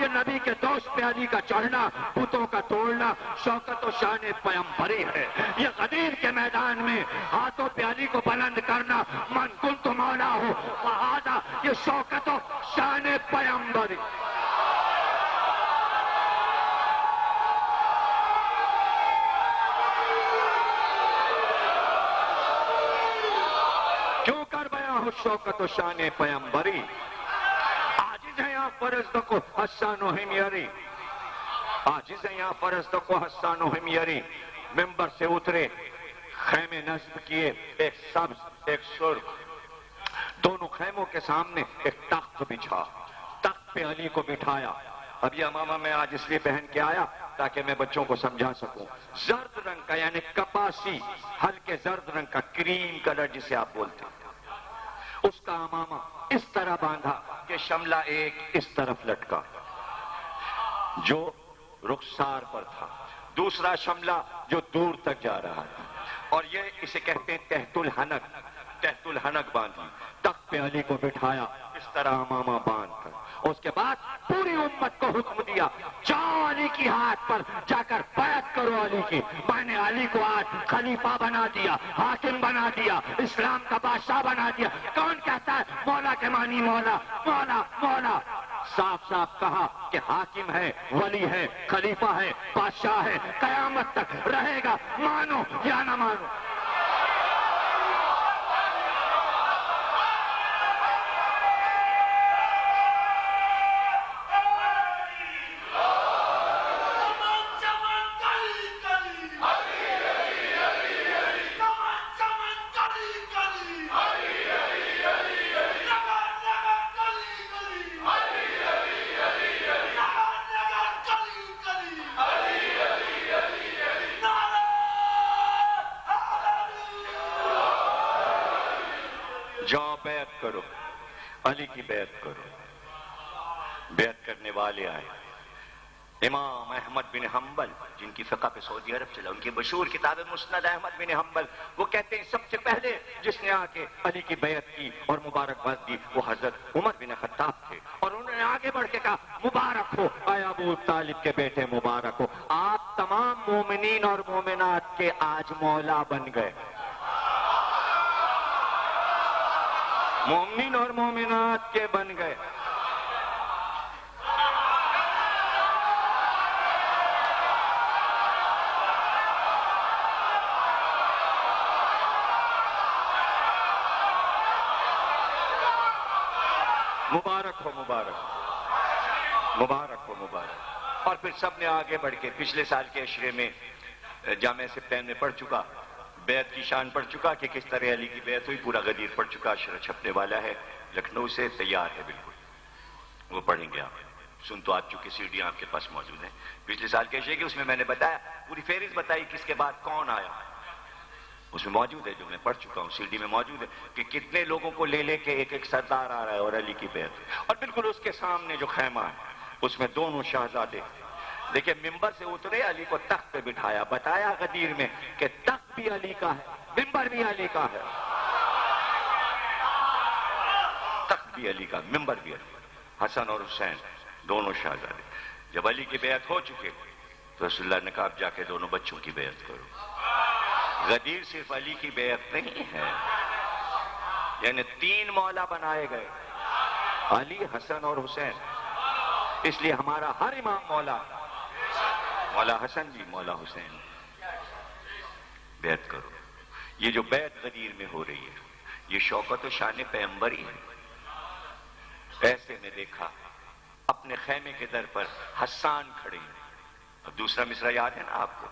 یہ نبی کے دوست پہ علی کا چڑھنا، بتوں کا توڑنا شوکت و شان پیمبری ہے۔ یہ غدیر کے میدان میں ہاتھوں پہ علی کو بلند کرنا، من کنت مولا ہو فہذا، یہ شوکت و شان پیمبری۔ کیوں کر بیاں ہو شوکت و شان پیمبری؟ عاجز ہیں یہاں فرزد کو حسان و حمیری، عاجز ہیں یہاں فرزد کو حسان و حمیری۔ ممبر سے اترے، خیمے نصب کیے، ایک سبز ایک سرخ، دونوں خیموں کے سامنے ایک تخت بچھا، تخت پہ علی کو بٹھایا۔ اب یہ امامہ میں آج اس لیے پہن کے آیا تاکہ میں بچوں کو سمجھا سکوں۔ زرد رنگ کا یعنی کپاسی، ہلکے زرد رنگ کا، کریم کلر جسے آپ بولتے ہیں، اس کا امامہ اس طرح باندھا کہ شملہ ایک اس طرف لٹکا جو رخسار پر تھا، دوسرا شملہ جو دور تک جا رہا تھا، اور یہ اسے کہتے ہیں تحت الحنک، تحت الحنک باندھی۔ تخت پہ علی کو بٹھایا اس طرح امامہ باندھ کر، اس کے بعد پوری امت کو حکم دیا جاؤ علی کی ہاتھ پر جا کر بیعت کرو علی کی۔ میں نے علی کو آج خلیفہ بنا دیا، حاکم بنا دیا، اسلام کا بادشاہ بنا دیا۔ کون کہتا ہے مولا کے معنی مولا مولا مولا؟ صاف صاف کہا کہ حاکم ہے، ولی ہے، خلیفہ ہے، بادشاہ ہے، قیامت تک رہے گا، مانو یا نہ مانو۔ جاؤ بیعت کرو، علی کی بیعت کرو۔ بیعت کرنے والے آئے، امام احمد بن حنبل جن کی فقہ پہ سعودی عرب چلا، ان کی مشہور کتاب مسند احمد بن حنبل، وہ کہتے ہیں سب سے پہلے جس نے آ کے علی کی بیعت کی اور مبارکباد دی وہ حضرت عمر بن خطاب تھے، اور انہوں نے آگے بڑھ کے کہا مبارک ہو اے ابو طالب کے بیٹے، مبارک ہو، آپ تمام مومنین اور مومنات کے آج مولا بن گئے۔ مومنین اور مومنات کے بن گئے۔ مبارک ہو، مبارک مبارک ہو، مبارک۔ اور پھر سب نے آگے بڑھ کے پچھلے سال کے عشرے میں جامع سپتین میں پڑھ چکا، بیعت کی شان پڑھ چکا کہ کس طرح علی کی بیعت ہوئی، پورا غدیر پڑھ چکا، عشرہ چھپنے والا ہے، لکھنؤ سے تیار ہے بالکل، وہ پڑھیں گے آپ۔ سن تو آ چکے، سی ڈی آپ کے پاس موجود ہیں پچھلے سال کے عشرے کی، اس میں میں نے بتایا، پوری فہرست بتائی کس کے بعد کون آیا، اس میں موجود ہے، جو میں پڑھ چکا ہوں، سی ڈی میں موجود ہے کہ کتنے لوگوں کو لے لے کے ایک ایک سردار آ رہا ہے اور علی کی بیعت۔ اور بالکل اس کے سامنے جو خیمہ ہے اس میں دونوں شہزادے، دیکھیں ممبر سے اترے، علی کو تخت پہ بٹھایا، بتایا غدیر میں کہ تخت بھی علی کا ہے، ممبر بھی علی کا ہے، تخت بھی علی کا، ممبر بھی علی کا، حسن اور حسین دونوں شہزادے۔ جب علی کی بیعت ہو چکے تو رسول اللہ نے کہا اب جا کے دونوں بچوں کی بیعت کرو۔ غدیر صرف علی کی بیعت نہیں ہے، یعنی تین مولا بنائے گئے، علی، حسن اور حسین، اس لیے ہمارا ہر امام مولا، مولا حسن بھی، مولا حسین۔ بیعت کرو۔ یہ جو بیعت غدیر میں ہو رہی ہے یہ شوکت و شان پیمبری ہے۔ ایسے میں دیکھا اپنے خیمے کے در پر حسان کھڑے ہیں۔ اب دوسرا مصرع یاد ہے نا آپ کو،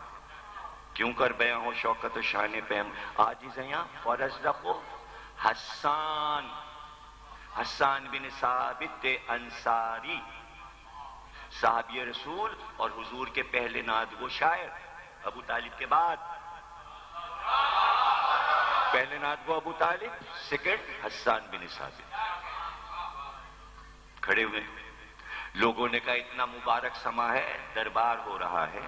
کیوں کر بیاں ہو شوکت و شان پیم، عاجزیاں فرض رکھو حسان، حسان بن ثابت انصاری، صحابی رسول اور حضور کے پہلے نعت گو شاعر، ابو طالب کے بعد پہلے نعت گو ابو طالب، سیکنڈ حسان بن ثابت۔ کھڑے ہوئے لوگوں نے کہا اتنا مبارک سما ہے، دربار ہو رہا ہے،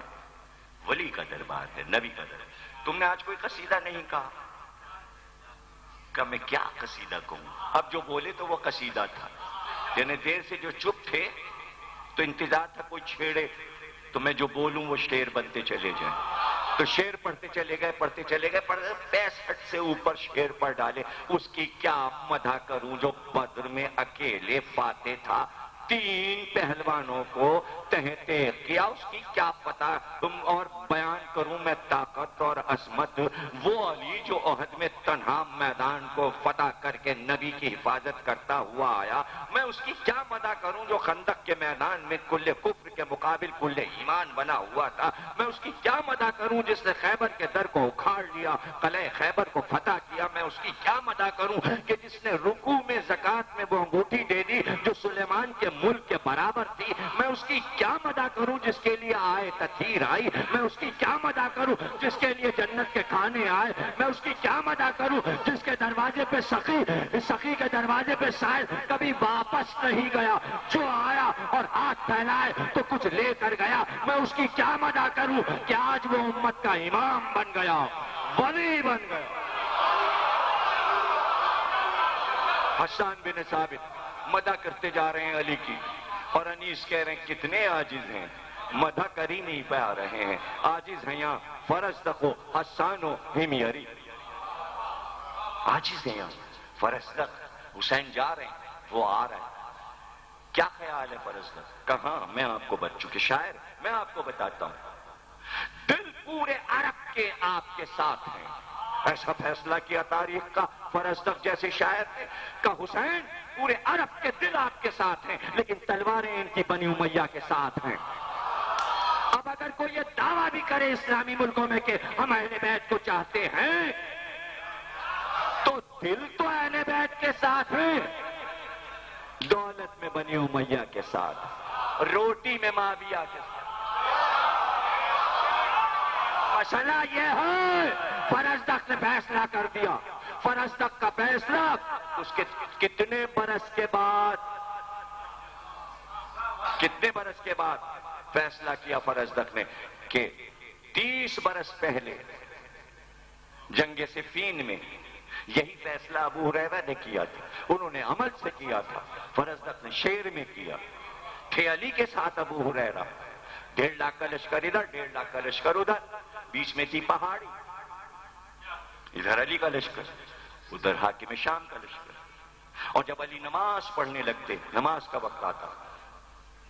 ولی کا دربار ہے، نبی کا دربار، تم نے آج کوئی قصیدہ نہیں کہا۔ کہ میں کیا قصیدہ کہوں، اب جو بولے تو وہ قصیدہ تھا، یعنی دیر سے جو چپ تھے تو انتظار تھا کوئی چھیڑے تو میں جو بولوں وہ شعر بنتے چلے جائیں. تو شعر پڑھتے چلے گئے 65 سے اوپر شعر پڑھ ڈالے. اس کی کیا مدح کروں جو بدر میں اکیلے فاتح تھا. 3 پہلوانوں کو تہتے کیا. اس کی کیا پتا اور بیان کروں میں طاقت اور عظمت. وہ علی جو احد میں تنہا میدان کو فتح کر کے نبی کی حفاظت کرتا ہوا آیا. میں اس کی کیا مدح کروں جو خندق کے میدان میں کل کفر کے مقابل کل ایمان بنا ہوا تھا. میں اس کی کیا مدح کروں جس نے خیبر کے در کو اکھاڑ لیا, قلعہ خیبر کو فتح کیا. میں اس کی کیا مدح کروں کہ جس نے رکوع میں زکوٰۃ میں وہ انگوٹھی دے دی جو سلیمان کے ملک کے برابر تھی. میں اس کی کیا مدح کروں جس کے لیے آئے تطہیر آئی. میں اس کی کیا مدح کروں جس کے لیے جنت کے کھانے آئے. میں اس کی کیا مدح کروں جس کے دروازے پہ سخی کے دروازے پہ سائل کبھی واپس نہیں گیا, جو آیا اور ہاتھ پھیلائے تو کچھ لے کر گیا. میں اس کی کیا مدح کروں کہ آج وہ امت کا امام بن گیا, ولی بن گیا. حسان بن ثابت مدح کرتے جا رہے ہیں علی کی, اور انیس کہہ رہے ہیں کتنے عاجز ہیں, مدح کر ہی نہیں پا رہے ہیں. عاجز ہیں یہاں فرزدق و حسان و حمیری, عاجز ہیں یہاں. فرزدق حسین جا رہے ہیں, وہ آ رہے ہیں. کیا خیال ہے فرزدق؟ کہاں؟ میں آپ کو بتا چکے شاعر, میں آپ کو بتاتا ہوں. دل پورے عرب کے آپ کے ساتھ ہیں. ایسا فیصلہ کیا تاریخ کا فرزدق جیسے شاعر نے کہ حسین پورے عرب کے دل آپ کے ساتھ ہیں لیکن تلواریں ان کی بنی امیہ کے ساتھ ہیں. اب اگر کوئی یہ دعویٰ بھی کرے اسلامی ملکوں میں کہ ہم اہل بیت کو چاہتے ہیں تو دل تو اہل بیت کے ساتھ ہیں, دولت میں بنی امیہ کے ساتھ, روٹی میں معاویہ کے ساتھ. مسئلہ یہ ہے فرزدق نے فیصلہ کر دیا. فرزدق کا فیصلہ اس کے کتنے برس کے بعد فیصلہ کیا فرزدق نے کہ 30 برس پہلے جنگ صفین میں یہی فیصلہ ابو ہریرہ نے کیا تھا. انہوں نے عمل سے کیا تھا, فرزدق نے شعر میں کیا. تھے علی کے ساتھ ابو ہریرہ, 1.5 لاکھ کا لشکر ادھر 1.5 لاکھ کا لشکر ادھر, بیچ میں تھی پہاڑی. ادھر علی کا لشکر, ادھر حاکم شام کا لشکر. اور جب علی نماز پڑھنے لگتے, نماز کا وقت آتا,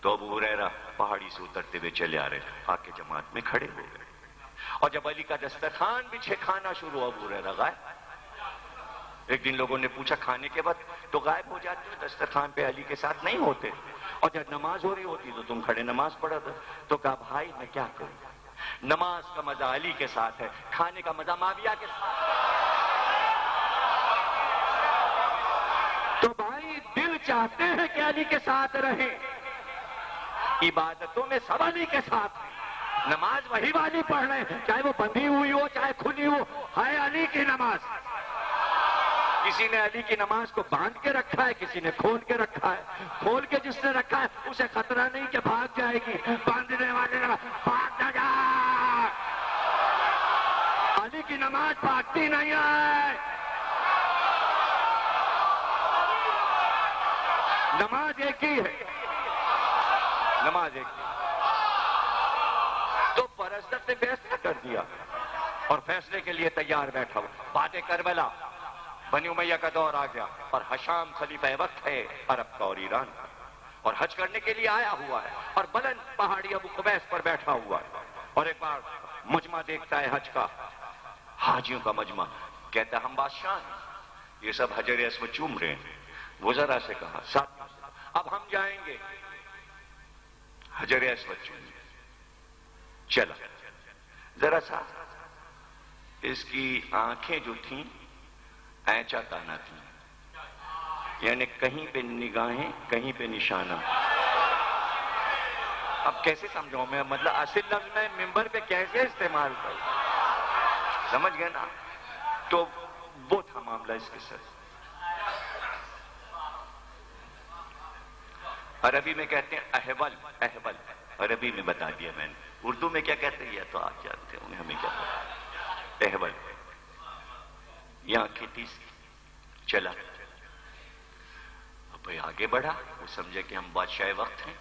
تو ابو ہریرہ پہاڑی سے اترتے ہوئے چلے آ رہے تھے, آ کے جماعت میں کھڑے ہو گئے. اور جب علی کا دسترخوان بچھے کھانا شروع, ابو ہریرہ غائب. ایک دن لوگوں نے پوچھا کھانے کے وقت تو غائب ہو جاتے ہو, دسترخوان پہ علی کے ساتھ نہیں ہوتے, اور جب نماز ہو رہی ہوتی تو تم کھڑے نماز پڑھا تھا. تو کہا بھائی میں کیا کروں, نماز کا مزہ علی کے ساتھ ہے, کھانے کا مزہ معاویہ کے ساتھ. تو بھائی دل چاہتے ہیں کہ علی کے ساتھ رہیں, عبادتوں میں سب علی کے ساتھ ہیں. نماز وہی والی پڑھ رہے ہیں, چاہے وہ بندھی ہوئی ہو چاہے کھلی ہو, ہے علی کی نماز. کسی نے علی کی نماز کو باندھ کے رکھا ہے, کسی نے کھول کے رکھا ہے. کھول کے جس نے رکھا ہے اسے خطرہ نہیں کہ بھاگ جائے گی, باندھنے والے نے بھاگ نہ جا. علی کی نماز بھاگتی نہیں ہے, نماز ایک ہی ہے, نماز ایک ہی. تو فرزدق نے فیصلہ کر دیا اور فیصلے کے لیے تیار بیٹھا ہوا. بعد کربلا بنی امیہ کا دور آ گیا, اور حشام خلیفہ وقت ہے عرب کا اور ایران کا, اور حج کرنے کے لیے آیا ہوا ہے, اور بلند پہاڑی ابو قبیس پر بیٹھا ہوا ہے. اور ایک بار مجمع دیکھتا ہے حج کا, حاجیوں کا مجمع. کہتا ہے ہم بادشاہ ہیں, یہ سب حجر اسود چوم رہے ہیں. وہ ذرا سے کہا ساتھ اب ہم جائیں گے حجر اسود چومنے. چلا ذرا سا اس کی آنکھیں جو تھیں اینچا تانا تھی, یعنی کہیں پہ نگاہیں کہیں پہ نشانہ. اب کیسے سمجھاؤں میں, مطلب اصل لفظ میں ممبر پہ کیسے استعمال کروں, سمجھ گئے نا. تو وہ تھا معاملہ اس کے ساتھ. عربی میں کہتے ہیں احول, احول عربی میں بتا دیا میں نے. اردو میں کیا کہتے ہیں یہ تو آپ جانتے ہیں, ہمیں کیا پتا. احول یہاں کی تیسری. چلا اب بھائی آگے بڑھا, وہ سمجھے کہ ہم بادشاہ وقت ہیں,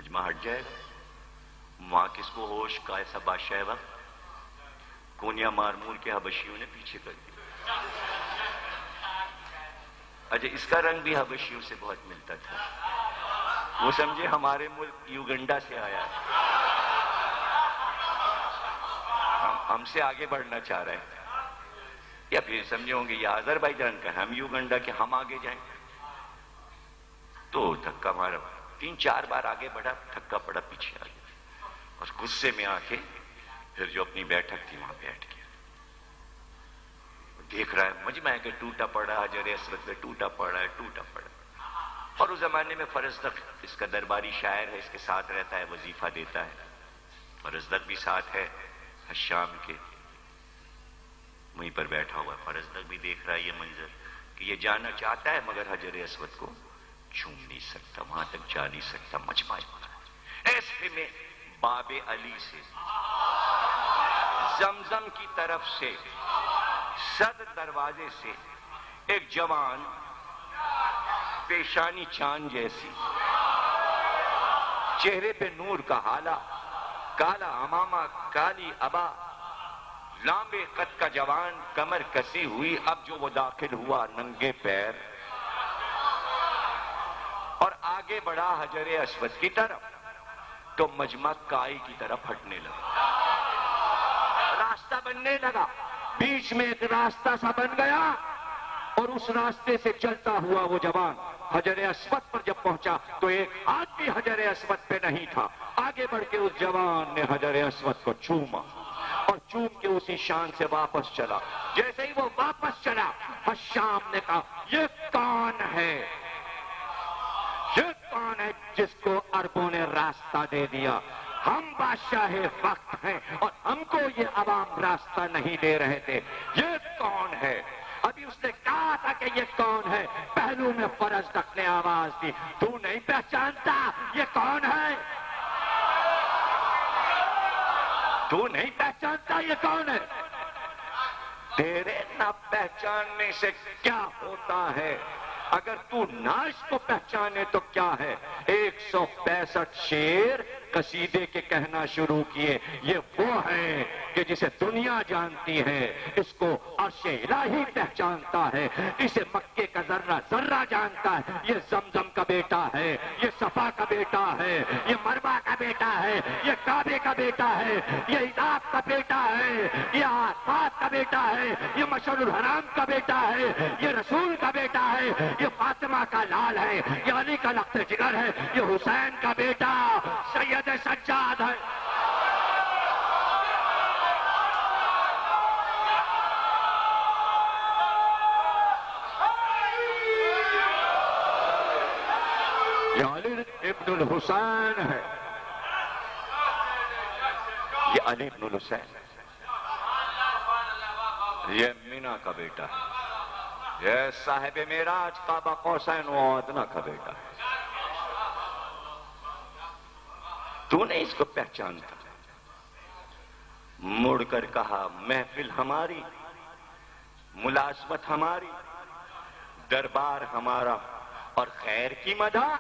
مجمع ہٹ جائے گا. وہاں کس کو ہوش کا ایسا بادشاہ وقت کونیا مارمور کے حبشیوں نے پیچھے کر دیا. اچھا اس کا رنگ بھی حبشیوں سے بہت ملتا تھا. وہ سمجھے ہمارے ملک یوگنڈا سے آیا ہے, ہم سے آگے بڑھنا چاہ رہے ہیں. یا پھر سمجھے ہوں گے یہ آذربائیجان کا, ہم یوگنڈا کے ہم آگے جائیں. تو دھکا مارا, 3-4 بار آگے بڑھا, دھکا پڑا, پیچھے آ گیا. اور غصے میں آ کے پھر جو اپنی بیٹھک تھی وہاں بیٹھ گیا. دیکھ رہا ہے مجمع کہ ٹوٹا پڑا, حجر اسود پہ ٹوٹا پڑا ہے, ٹوٹا پڑا. اور اس زمانے میں فرزدق اس کا درباری شاعر ہے, اس کے ساتھ رہتا ہے, وظیفہ دیتا ہے. فرزدق بھی ساتھ ہے شام کے, وہیں پر بیٹھا ہوا ہے. فرزدق بھی دیکھ رہا ہے یہ منظر کہ یہ جانا چاہتا ہے مگر حجر اسود کو چھو نہیں سکتا, وہاں تک جا نہیں سکتا. مجمع ایسے میں باب علی سے, زمزم کی طرف سے, صدر دروازے سے ایک جوان, پیشانی چاند جیسی, چہرے پہ نور کا حالہ, کالا امامہ, کالی ابا, لامبے قد کا جوان, کمر کسی ہوئی. اب جو وہ داخل ہوا ننگے پیر اور آگے بڑھا حجر اسود کی طرف, تو مجمع کائی کی طرف ہٹنے لگا, راستہ بننے لگا. بیچ میں ایک راستہ سا بن گیا اور اس راستے سے چلتا ہوا وہ جوان حجر اسود پر جب پہنچا تو ایک ہاتھ بھی حجر اسود پہ نہیں تھا. آگے بڑھ کے اس جوان نے حجر اسود کو چوما اور چوم کے اسی شان سے واپس چلا. جیسے ہی وہ واپس چلا, حشام نے کہا یہ کون ہے, یہ کون ہے جس کو عربوں نے راستہ دے دیا؟ ہم بادشاہ وقت ہیں اور ہم کو یہ عوام راستہ نہیں دے رہے تھے. یہ کون ہے؟ ابھی اس نے کہا تھا کہ یہ کون ہے, پہلو میں فرزدق نے آواز دی, تو نہیں پہچانتا یہ کون ہے؟ تو نہیں پہچانتا یہ کون ہے؟ تیرے نہ پہچاننے سے کیا ہوتا ہے؟ اگر تو ناش کو پہچانے تو کیا ہے؟ 165 شعر قصیدے کے کہنا شروع کیے. یہ وہ ہے کہ جسے دنیا جانتی ہے, اس کو عرش الہی پہچانتا ہے, اسے مکے کا ذرہ ذرہ جانتا ہے. یہ زمزم کا بیٹا ہے, یہ صفا کا بیٹا ہے, یہ مروا کا بیٹا ہے, یہ کعبے کا بیٹا ہے, یہ عراق کا بیٹا ہے, یہ آفات کا بیٹا ہے, یہ مشعر الحرام کا بیٹا ہے, یہ رسول کا بیٹا ہے, یہ فاطمہ کا لال ہے, یہ علی کا لخت جگر ہے, یہ حسین کا بیٹا سید سجاد ہے. یہ علی ابن الحسین ہے, یہ علی ابن الحسین ہے, یہ مینا کا بیٹا ہے, یہ صاحب معراج قاب قوسین و ادنیٰ کا بیٹا ہے. تو نے اس کو پہچانتا. مڑ کر کہا محفل ہماری, ملازمت ہماری, دربار ہمارا اور خیر کی مدح.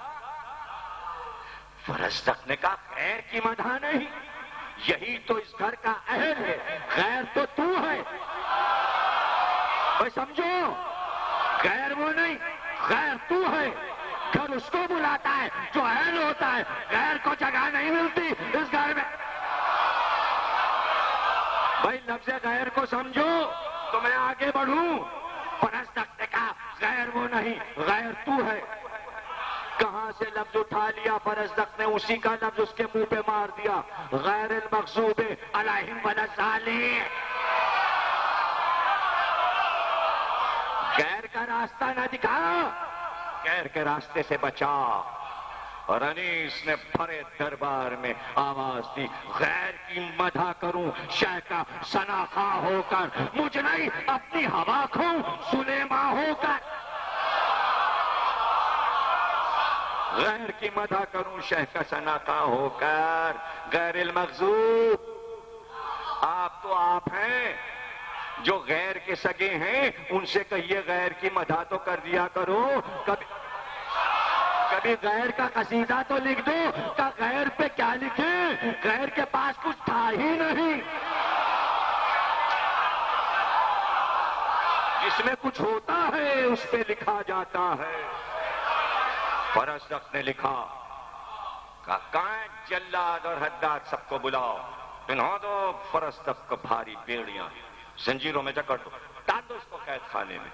فرزدق نے کہا خیر کی مدح نہیں, یہی تو اس گھر کا اہل ہے, خیر تو تو ہے. بھائی سمجھو, خیر وہ نہیں, خیر تو ہے. گھر اس کو بلاتا ہے جو اہل ہوتا ہے, غیر کو جگہ نہیں ملتی اس گھر میں. بھائی لفظ غیر کو سمجھو تو میں آگے بڑھوں. فرزدق نے کہا غیر وہ نہیں, غیر تو ہے. کہاں سے لفظ اٹھا لیا فرزدق نے, اسی کا لفظ اس کے منہ پہ مار دیا, غیر المغضوب علیہم ولا الضالین. غیر کا راستہ نہ دکھا, غیر کے راستے سے بچا. اور انیس نے بھرے دربار میں آواز دی, غیر کی مدح کروں شہ کا سناخواہ ہو کر, مجھ نہیں اپنی ہوا کھوں سلیماں ہو کر. غیر کی مدح کروں شہ کا سناخواہ ہو کر. غیر المغضوب, آپ تو آپ ہیں جو غیر کے سگے ہیں, ان سے کہیے غیر کی مدح تو کر دیا کرو. کبھی غیر کا قصیدہ تو لکھ دو کہ غیر پہ کیا لکھیں، غیر کے پاس کچھ تھا ہی نہیں. جس میں کچھ ہوتا ہے اس پہ لکھا جاتا ہے. فرزدق نے لکھا کہ کائیں جلاد اور حداد سب کو بلاؤ، پہنا دو فرزدق کو بھاری بیڑیاں، زنجیروں میں جکڑ دو، ڈال دو اس کو قید خانے میں.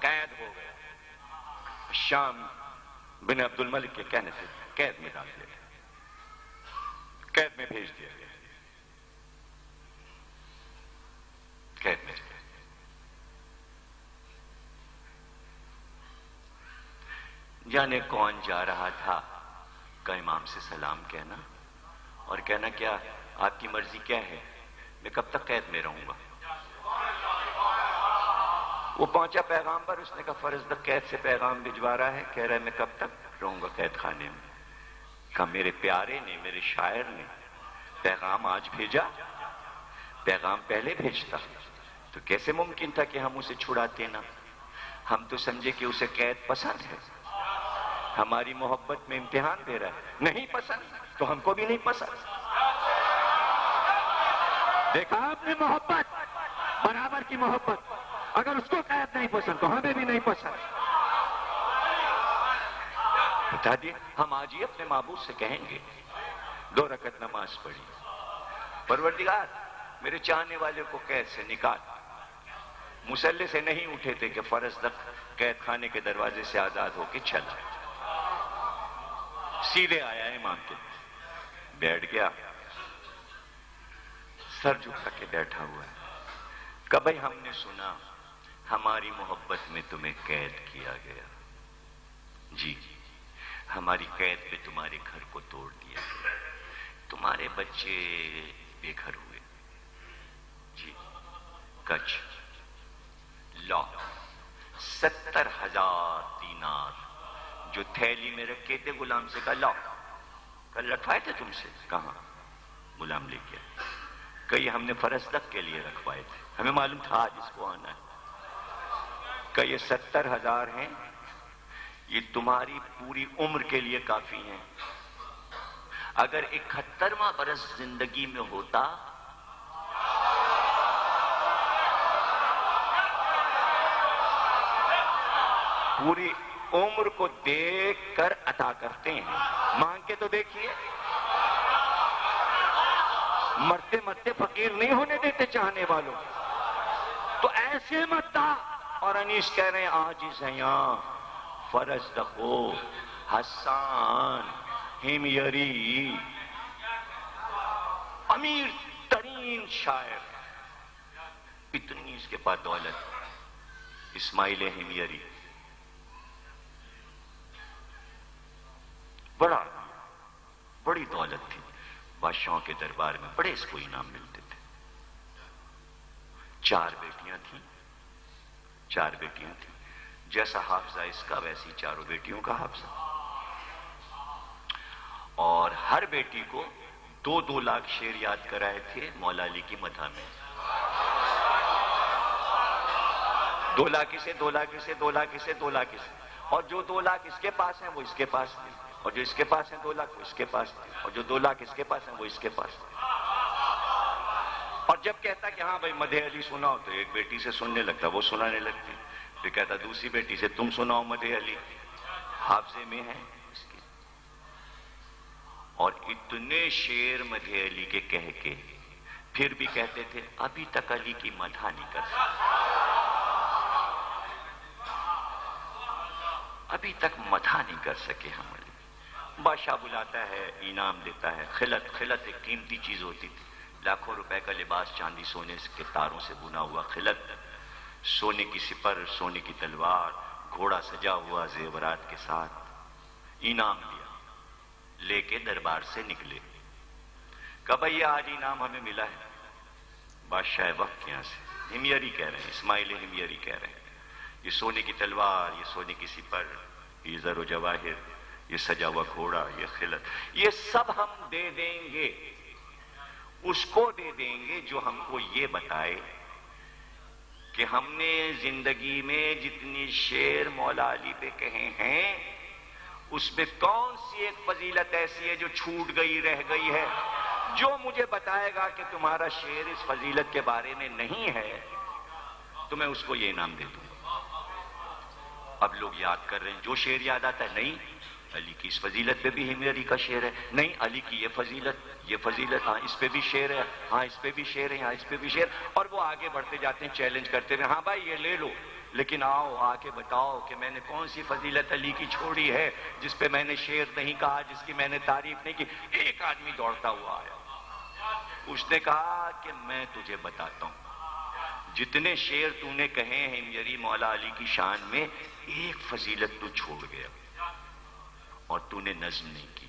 قید ہو گئے. شام بن عبد الملک کے کہنے سے قید میں ڈال دیا گیا، قید میں بھیج دیا گیا، قید میں. جانے کون جا رہا تھا کہ امام سے سلام کہنا اور کہنا کیا آپ کی مرضی کیا ہے، میں کب تک قید میں رہوں گا. وہ پہنچا پیغام پر، اس نے کہا فرزدق قید سے پیغام بھجوا رہا ہے، کہہ رہا ہے میں کب تک رہوں گا قید خانے میں. کہا میرے پیارے نے، میرے شاعر نے پیغام آج بھیجا، پیغام پہلے بھیجتا تو کیسے ممکن تھا کہ ہم اسے چھڑاتے نہ. ہم تو سمجھے کہ اسے قید پسند ہے، ہماری محبت میں امتحان دے رہا ہے. نہیں پسند تو ہم کو بھی نہیں پسند. دیکھا آپ نے محبت، برابر کی محبت. اگر اس کو قید نہیں پسند تو ہمیں بھی نہیں پسند. بتا دیے ہم آج ہی اپنے معبود سے کہیں گے 2 رکعت نماز پڑھی، پروردگار میرے چاہنے والے کو قید سے نکال. مصلی سے نہیں اٹھے تھے کہ فرزدق قید خانے کے دروازے سے آزاد ہو کے چلا. سیدھے آیا امام کے بیٹھ گیا، سر جھکا کے بیٹھا ہوا ہے. کہ بھائی ہم نے سنا ہماری محبت میں تمہیں قید کیا گیا. جی ہماری قید پہ تمہارے گھر کو توڑ دیا گیا، تمہارے بچے بے گھر ہوئے. جی کچھ لا 70,000 دینار جو تھیلی میں رکھے تھے غلام سے کہا لاؤ. کل رکھوائے تھے تم سے؟ کہاں؟ غلام لے کے کئی ہم نے فرزدق کے لیے رکھوائے تھے، ہمیں معلوم تھا جس کو آنا ہے. کہ یہ 70,000 ہیں، یہ تمہاری پوری عمر کے لیے کافی ہیں. اگر 71واں برس زندگی میں ہوتا پوری عمر کو دیکھ کر عطا کرتے ہیں. مانگ کے تو دیکھیے، مرتے مرتے فقیر نہیں ہونے دیتے چاہنے والوں. تو ایسے مت دا. اور انیس کہہ رہے ہیں عاجز ہیں یہاں فرزدق حسان ہمیری، امیر ترین شاعر، اتنی اس کے پاس دولت. اسماعیل ہمیری بڑی دولت تھی، بادشاہوں کے دربار میں بڑے اس کو انعام ملتے تھے. 4 بیٹیاں تھیں. جیسا حافظہ اس کا ویسی 4 بیٹیوں کا حافظہ. اور ہر بیٹی کو 2 لاکھ شعر یاد کرائے تھے مولا علی کی مدح میں. 2 لاکھ اسے، 2 لاکھ اسے، 2 لاکھ اسے، 2 لاکھ اسے. اور جو 2 لاکھ اس کے پاس ہیں وہ اس کے پاس تھے، اور جو اس کے پاس ہیں 2 لاکھ وہ اس کے پاس تھے، اور جو 2 لاکھ اس کے پاس ہیں وہ اس کے پاس تھے. اور جب کہتا کہ ہاں بھائی مدح علی سناؤ تو ایک بیٹی سے سننے لگتا، وہ سنانے لگتی. پھر کہتا دوسری بیٹی سے تم سناؤ مدح علی، حافظے میں ہے اس کے. اور اتنے شعر مدح علی کے کہہ کے پھر بھی کہتے تھے ابھی تک علی کی مدح نہیں کر سکتے، ابھی تک مدح نہیں کر سکے ہم علی. بادشاہ بلاتا ہے، انعام دیتا ہے. خلت ایک قیمتی چیز ہوتی تھی، لاکھوں روپے کا لباس، چاندی سونے کے تاروں سے بنا ہوا خلت، سونے کی سپر، سونے کی تلوار، گھوڑا سجا ہوا زیورات کے ساتھ. انعام لیا، لے کے دربار سے نکلے. کہ بھئی آج انعام ہمیں ملا ہے بادشاہ وقت کے یہاں سے. ہمیری کہہ رہے ہیں، اسماعیل ہمیری کہہ رہے ہیں، یہ سونے کی تلوار، یہ سونے کی سپر، یہ زر و جواہر، یہ سجا ہوا گھوڑا، یہ خلت، یہ سب ہم دے دیں گے. اس کو دے دیں گے جو ہم کو یہ بتائے کہ ہم نے زندگی میں جتنی شعر مولا علی پہ کہے ہیں اس میں کون سی ایک فضیلت ایسی ہے جو چھوٹ گئی رہ گئی ہے؟ جو مجھے بتائے گا کہ تمہارا شعر اس فضیلت کے بارے میں نہیں ہے تو میں اس کو یہ انعام دے دوں گا۔ اب لوگ یاد کر رہے ہیں، جو شعر یاد آتا ہے، نہیں علی کی اس فضیلت پہ بھی ہمیری کا شعر ہے، نہیں علی کی یہ فضیلت، ہاں اس پہ بھی شعر ہے، ہاں اس پہ بھی شعر ہے، ہاں اس پہ بھی شعر، اور وہ آگے بڑھتے جاتے ہیں چیلنج کرتے ہوئے، ہاں بھائی یہ لے لو، لیکن آؤ آ کے بتاؤ کہ میں نے کون سی فضیلت علی کی چھوڑی ہے جس پہ میں نے شعر نہیں کہا، جس کی میں نے تعریف نہیں کی۔ ایک آدمی دوڑتا ہوا آیا، اس نے کہا کہ میں تجھے بتاتا ہوں، جتنے شعر تو نے کہے ہیں ہمیری مولا علی کی شان میں، ایک فضیلت تو چھوڑ گیا اور تو نے نظم نہیں کی۔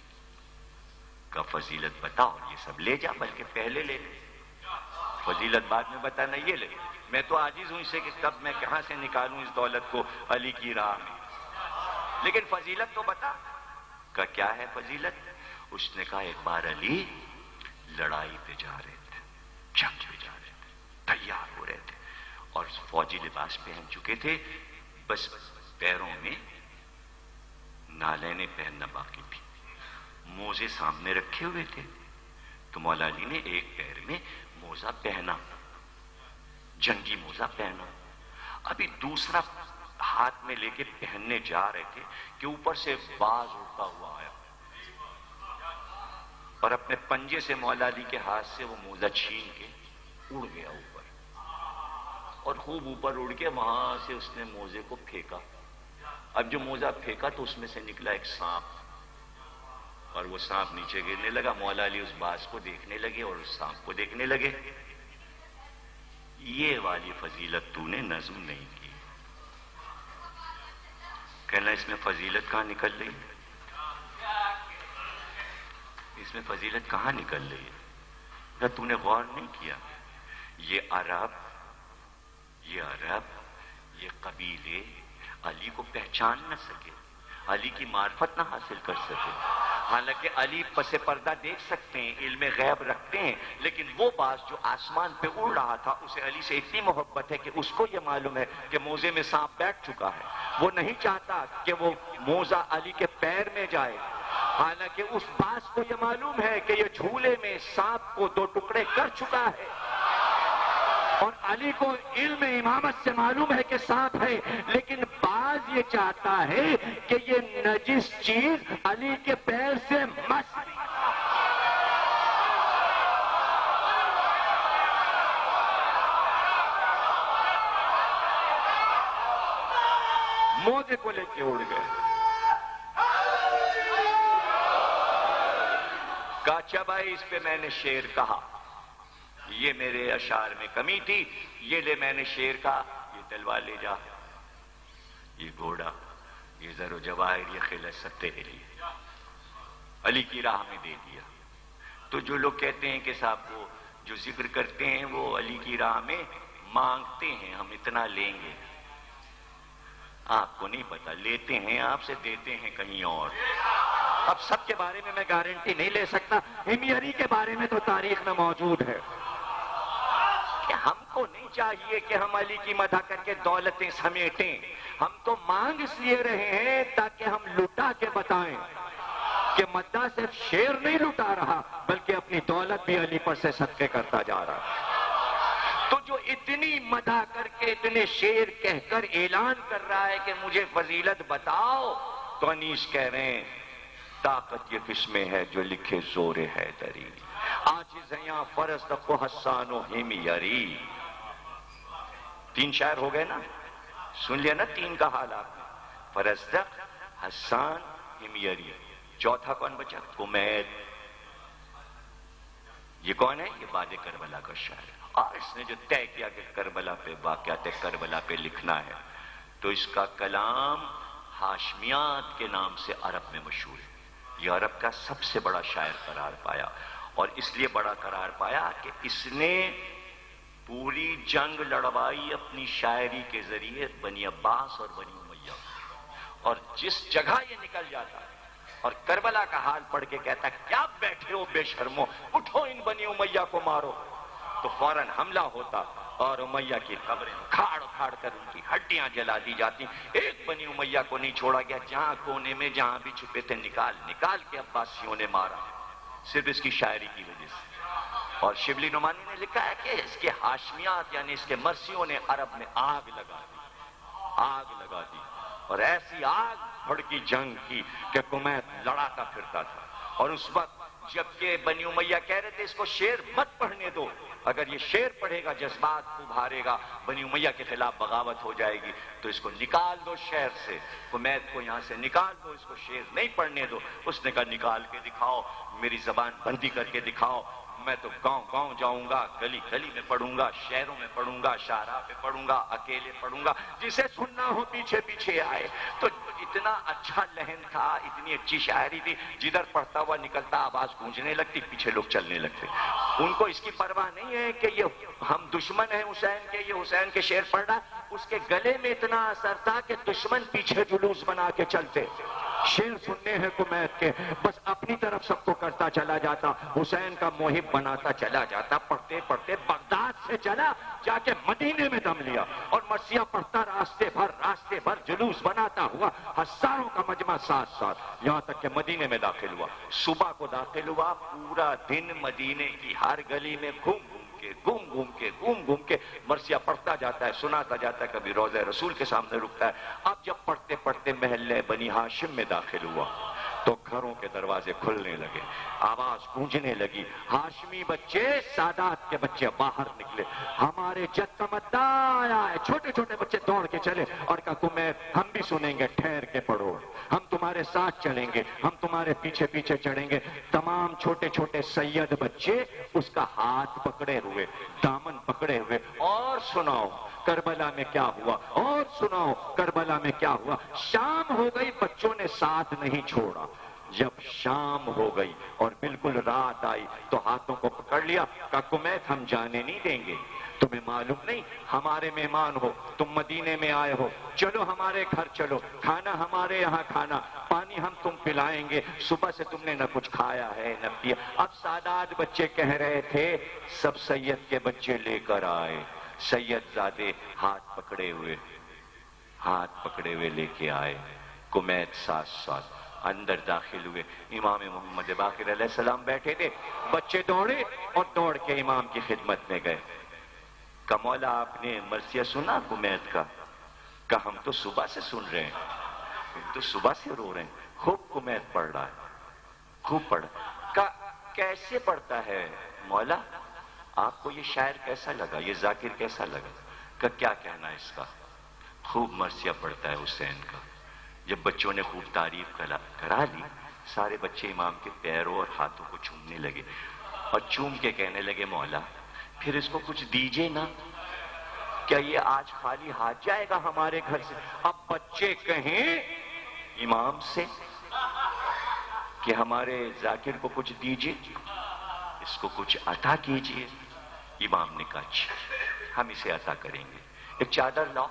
کا فضیلت بتا، اور یہ سب لے جا، بلکہ پہلے لے لے، فضیلت بعد میں بتانا، یہ لے۔ میں تو عاجز ہوں اسے کہ تب میں کہاں سے نکالوں اس دولت کو علی کی راہ میں، لیکن فضیلت تو بتا۔ کا کیا ہے فضیلت؟ اس نے کہا ایک بار علی لڑائی پہ جا رہے تھے، جنگ پہ جا رہے تھے، تیار ہو رہے تھے اور فوجی لباس پہن چکے تھے، بس پیروں میں نالینیں پہننا باقی تھی، موزے سامنے رکھے ہوئے تھے، تو مولا علی نے ایک پیر میں موزہ پہنا، جنگی موزہ پہنا، ابھی دوسرا ہاتھ میں لے کے پہننے جا رہے تھے کہ اوپر سے باز اڑتا ہوا آیا اور اپنے پنجے سے مولا علی کے ہاتھ سے وہ موزہ چھین کے اڑ گیا اوپر، اور خوب اوپر اڑ کے وہاں سے اس نے موزے کو پھینکا۔ اب جو موزہ پھینکا تو اس میں سے نکلا ایک سانپ، اور وہ سانپ نیچے گرنے لگا۔ مولا علی اس باز کو دیکھنے لگے اور اس سانپ کو دیکھنے لگے۔ یہ والی فضیلت تو نے نظم نہیں کی۔ کہنا اس میں فضیلت کہاں نکل رہی؟ اس میں فضیلت کہاں نکل رہی ہے؟ کیا تو نے غور نہیں کیا؟ یہ عرب، یہ قبیلے علی کو پہچان نہ سکے، علی کی معرفت نہ حاصل کر سکے، حالانکہ علی پس پردہ دیکھ سکتے ہیں، علم غیب رکھتے ہیں، لیکن وہ باز جو آسمان پہ اڑ رہا تھا اسے علی سے اتنی محبت ہے کہ اس کو یہ معلوم ہے کہ موزے میں سانپ بیٹھ چکا ہے، وہ نہیں چاہتا کہ وہ موزہ علی کے پیر میں جائے، حالانکہ اس باز کو یہ معلوم ہے کہ یہ جھولے میں سانپ کو دو ٹکڑے کر چکا ہے، اور علی کو علم امامت سے معلوم ہے کہ سانپ ہے، لیکن باز یہ چاہتا ہے کہ یہ نجس چیز علی کے پیر سے مس۔ موزے کو لے کے اڑ گئے۔ کاچا بھائی اس پہ میں نے شعر کہا، یہ میرے اشعار میں کمی تھی، یہ لے میں نے شعر کہا، یہ تلوار لے جا، یہ گھوڑا، یہ زر و جواہر، یہ خلعت سب تیرے لیے، علی کی راہ میں دے دیا۔ تو جو لوگ کہتے ہیں کہ صاحب وہ جو ذکر کرتے ہیں وہ علی کی راہ میں مانگتے ہیں ہم اتنا لیں گے، آپ کو نہیں پتا، لیتے ہیں آپ سے، دیتے ہیں کہیں اور۔ اب سب کے بارے میں میں گارنٹی نہیں لے سکتا، ہمیری کے بارے میں تو تاریخ میں موجود ہے کہ ہم کو نہیں چاہیے کہ ہم علی کی مدح کر کے دولتیں سمیٹیں، ہم تو مانگ اس لیے رہے ہیں تاکہ ہم لٹا کے بتائیں کہ مدح صرف شعر نہیں لٹا رہا بلکہ اپنی دولت بھی علی پر سے صدقے کرتا جا رہا۔ تو جو اتنی مدح کر کے اتنے شعر کہہ کر اعلان کر رہا ہے کہ مجھے فضیلت بتاؤ، تو انیس کہہ رہے ہیں طاقت یہ کس میں ہے جو لکھے زور حیدری، عاجزیاں فرزدق و حسان و ہمیری۔ تین شاعر ہو گئے نا، سن لیا نا تین کا حال آپ نے، فرزدق، حسان، ہمیری۔ چوتھا کون بچا؟ کمید۔ یہ کون ہے؟ یہ باد کربلا کا شاعر، اور اس نے جو طے کیا کہ کربلا پہ، واقعات کربلا پہ لکھنا ہے، تو اس کا کلام ہاشمیات کے نام سے عرب میں مشہور ہے۔ یہ عرب کا سب سے بڑا شاعر قرار پایا، اور اس لیے بڑا قرار پایا کہ اس نے پوری جنگ لڑوائی اپنی شاعری کے ذریعے بنی عباس اور بنی امیہ، اور جس جگہ یہ نکل جاتا اور کربلا کا حال پڑھ کے کہتا کیا بیٹھے ہو بے شرمو، اٹھو ان بنی امیہ کو مارو، تو فوراً حملہ ہوتا اور امیہ کی قبریں اکھاڑ اکھاڑ کر ان کی ہڈیاں جلا دی جاتی. ایک بنی امیہ کو نہیں چھوڑا گیا. جہاں کونے میں جہاں بھی چھپے تھے نکال کے عباسیوں نے مارا, صرف اس کی شاعری کی وجہ سے. اور شبلی نعمانی نے لکھا ہے کہ اس کے ہاشمیات یعنی اس کے مرثیوں نے عرب میں آگ لگا دی, اور ایسی آگ بھڑکی جنگ کی کہ کمیت لڑاتا پھرتا تھا. اور اس وقت جبکہ بنی امیہ کہہ رہے تھے اس کو شعر مت پڑھنے دو, اگر یہ شعر پڑھے گا جذبات کو ابھارے گا, بنی امیہ کے خلاف بغاوت ہو جائے گی, تو اس کو نکال دو شہر سے, کمیت کو یہاں سے نکال دو, اس کو شعر نہیں پڑھنے دو. اس نے کہا نکال کے دکھاؤ, میری زبان بندی کر کے دکھاؤ, میں تو گاؤں گاؤں جاؤں گا, گلی گلی میں پڑھوں گا, شہروں میں پڑھوں گا, شاہراہ پہ پڑھوں گا, اکیلے پڑھوں گا, جسے سننا ہو پیچھے پیچھے آئے. تو اتنا اچھا لہن تھا, اتنی اچھی شاعری تھی, جدھر پڑھتا ہوا نکلتا آواز گونجنے لگتی, پیچھے لوگ چلنے لگتے. ان کو اس کی پرواہ نہیں ہے کہ یہ ہم دشمن ہیں حسین کے, یہ حسین کے شعر پڑھ رہا. اس کے گلے میں اتنا اثر تھا کہ دشمن پیچھے جلوس بنا کے چلتے. شعر سننے ہیں کمیت کے, بس اپنی طرف سب کو کرتا چلا جاتا, حسین کا محب بناتا چلا جاتا. پڑھتے پڑھتے بغداد سے چلا, جا کے مدینے میں دم لیا, اور مرثیہ پڑھتا راستے بھر جلوس بناتا ہوا, ہزاروں کا مجمع ساتھ ساتھ, یہاں تک کہ مدینے میں داخل ہوا. صبح کو داخل ہوا, پورا دن مدینے کی ہر گلی میں گھوم گھوم کے مرثیہ پڑھتا جاتا ہے, سناتا جاتا ہے, کبھی روضہ رسول کے سامنے رکتا ہے. اب جب پڑھتے پڑھتے محلے بنی ہاشم میں داخل ہوا تو گھروں کے دروازے کھلنے لگے, آواز گونجنے لگی. ہاشمی بچے, سادات کے بچے باہر نکلے, ہمارے جد کا مدعا آیا ہے. چھوٹے چھوٹے بچے دوڑ کے چلے اور کہا کمیت ہم بھی سنیں گے, ٹھہر کے پڑھو, ہم تمہارے ساتھ چلیں گے, ہم تمہارے پیچھے پیچھے چڑھیں گے. تمام چھوٹے چھوٹے سید بچے اس کا ہاتھ پکڑے ہوئے, دامن پکڑے ہوئے, اور سناؤ کربلا میں کیا ہوا, اور سناؤ کربلا میں کیا ہوا. شام ہو گئی, بچوں نے ساتھ نہیں چھوڑا. جب شام ہو گئی اور بالکل رات آئی تو ہاتھوں کو پکڑ لیا, کہا کمیت ہم جانے نہیں دیں گے, تمہیں معلوم نہیں ہمارے مہمان ہو, تم مدینے میں آئے ہو, چلو ہمارے گھر چلو, کھانا ہمارے یہاں کھانا, پانی ہم تم پلائیں گے, صبح سے تم نے نہ کچھ کھایا ہے نہ پیا. اب سادات بچے کہہ رہے تھے سب سید کے بچے لے کر آئے, سید زادے ہاتھ پکڑے ہوئے لے کے آئے. کمیت ساتھ ساتھ اندر داخل ہوئے. امام محمد باقر علیہ السلام بیٹھے تھے, بچے دوڑے اور دوڑ کے امام کی خدمت میں گئے. کہ مولا آپ نے مرثیہ سنا کمیت کا؟ کہ ہم تو صبح سے سن رہے ہیں, ہم تو صبح سے رو رہے ہیں. خوب کمیت پڑھ رہا ہے, خوب پڑھ. کہ کیسے پڑھتا ہے مولا, آپ کو یہ شاعر کیسا لگا, یہ ذاکر کیسا لگا؟ کہ کیا کہنا ہے اس کا, خوب مرثیہ پڑھتا ہے حسین کا. جب بچوں نے خوب تعریف کرا لی, سارے بچے امام کے پیروں اور ہاتھوں کو چومنے لگے, اور چوم کے کہنے لگے مولا پھر اس کو کچھ دیجئے نا, کیا یہ آج خالی ہاتھ جائے گا ہمارے گھر سے؟ اب بچے کہیں امام سے کہ ہمارے ذاکر کو کچھ دیجئے, اس کو کچھ عطا کیجئے. امام نے کہا اچھا ہم اسے عطا کریں گے, ایک چادر لاؤ.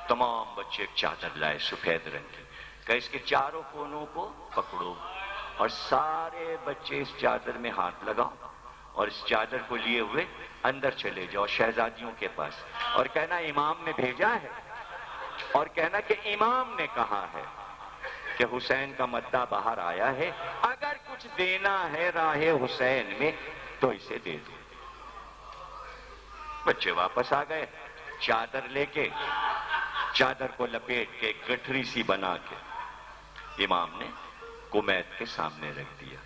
تمام بچے ایک چادر لائے سفید رنگ کی, کہ اس کے چاروں کونوں کو پکڑو, اور سارے بچے اس چادر میں ہاتھ لگاؤ, اور اس چادر کو لیے ہوئے اندر چلے جاؤ شہزادیوں کے پاس, اور کہنا امام نے بھیجا ہے, اور کہنا کہ امام نے کہا ہے کہ حسین کا مدعا باہر آیا ہے, اگر کچھ دینا ہے راہ حسین میں تو اسے دے دو. بچے واپس آ گئے, چادر لے کے, چادر کو لپیٹ کے گٹھری سی بنا کے امام نے کمیت کے سامنے رکھ دیا.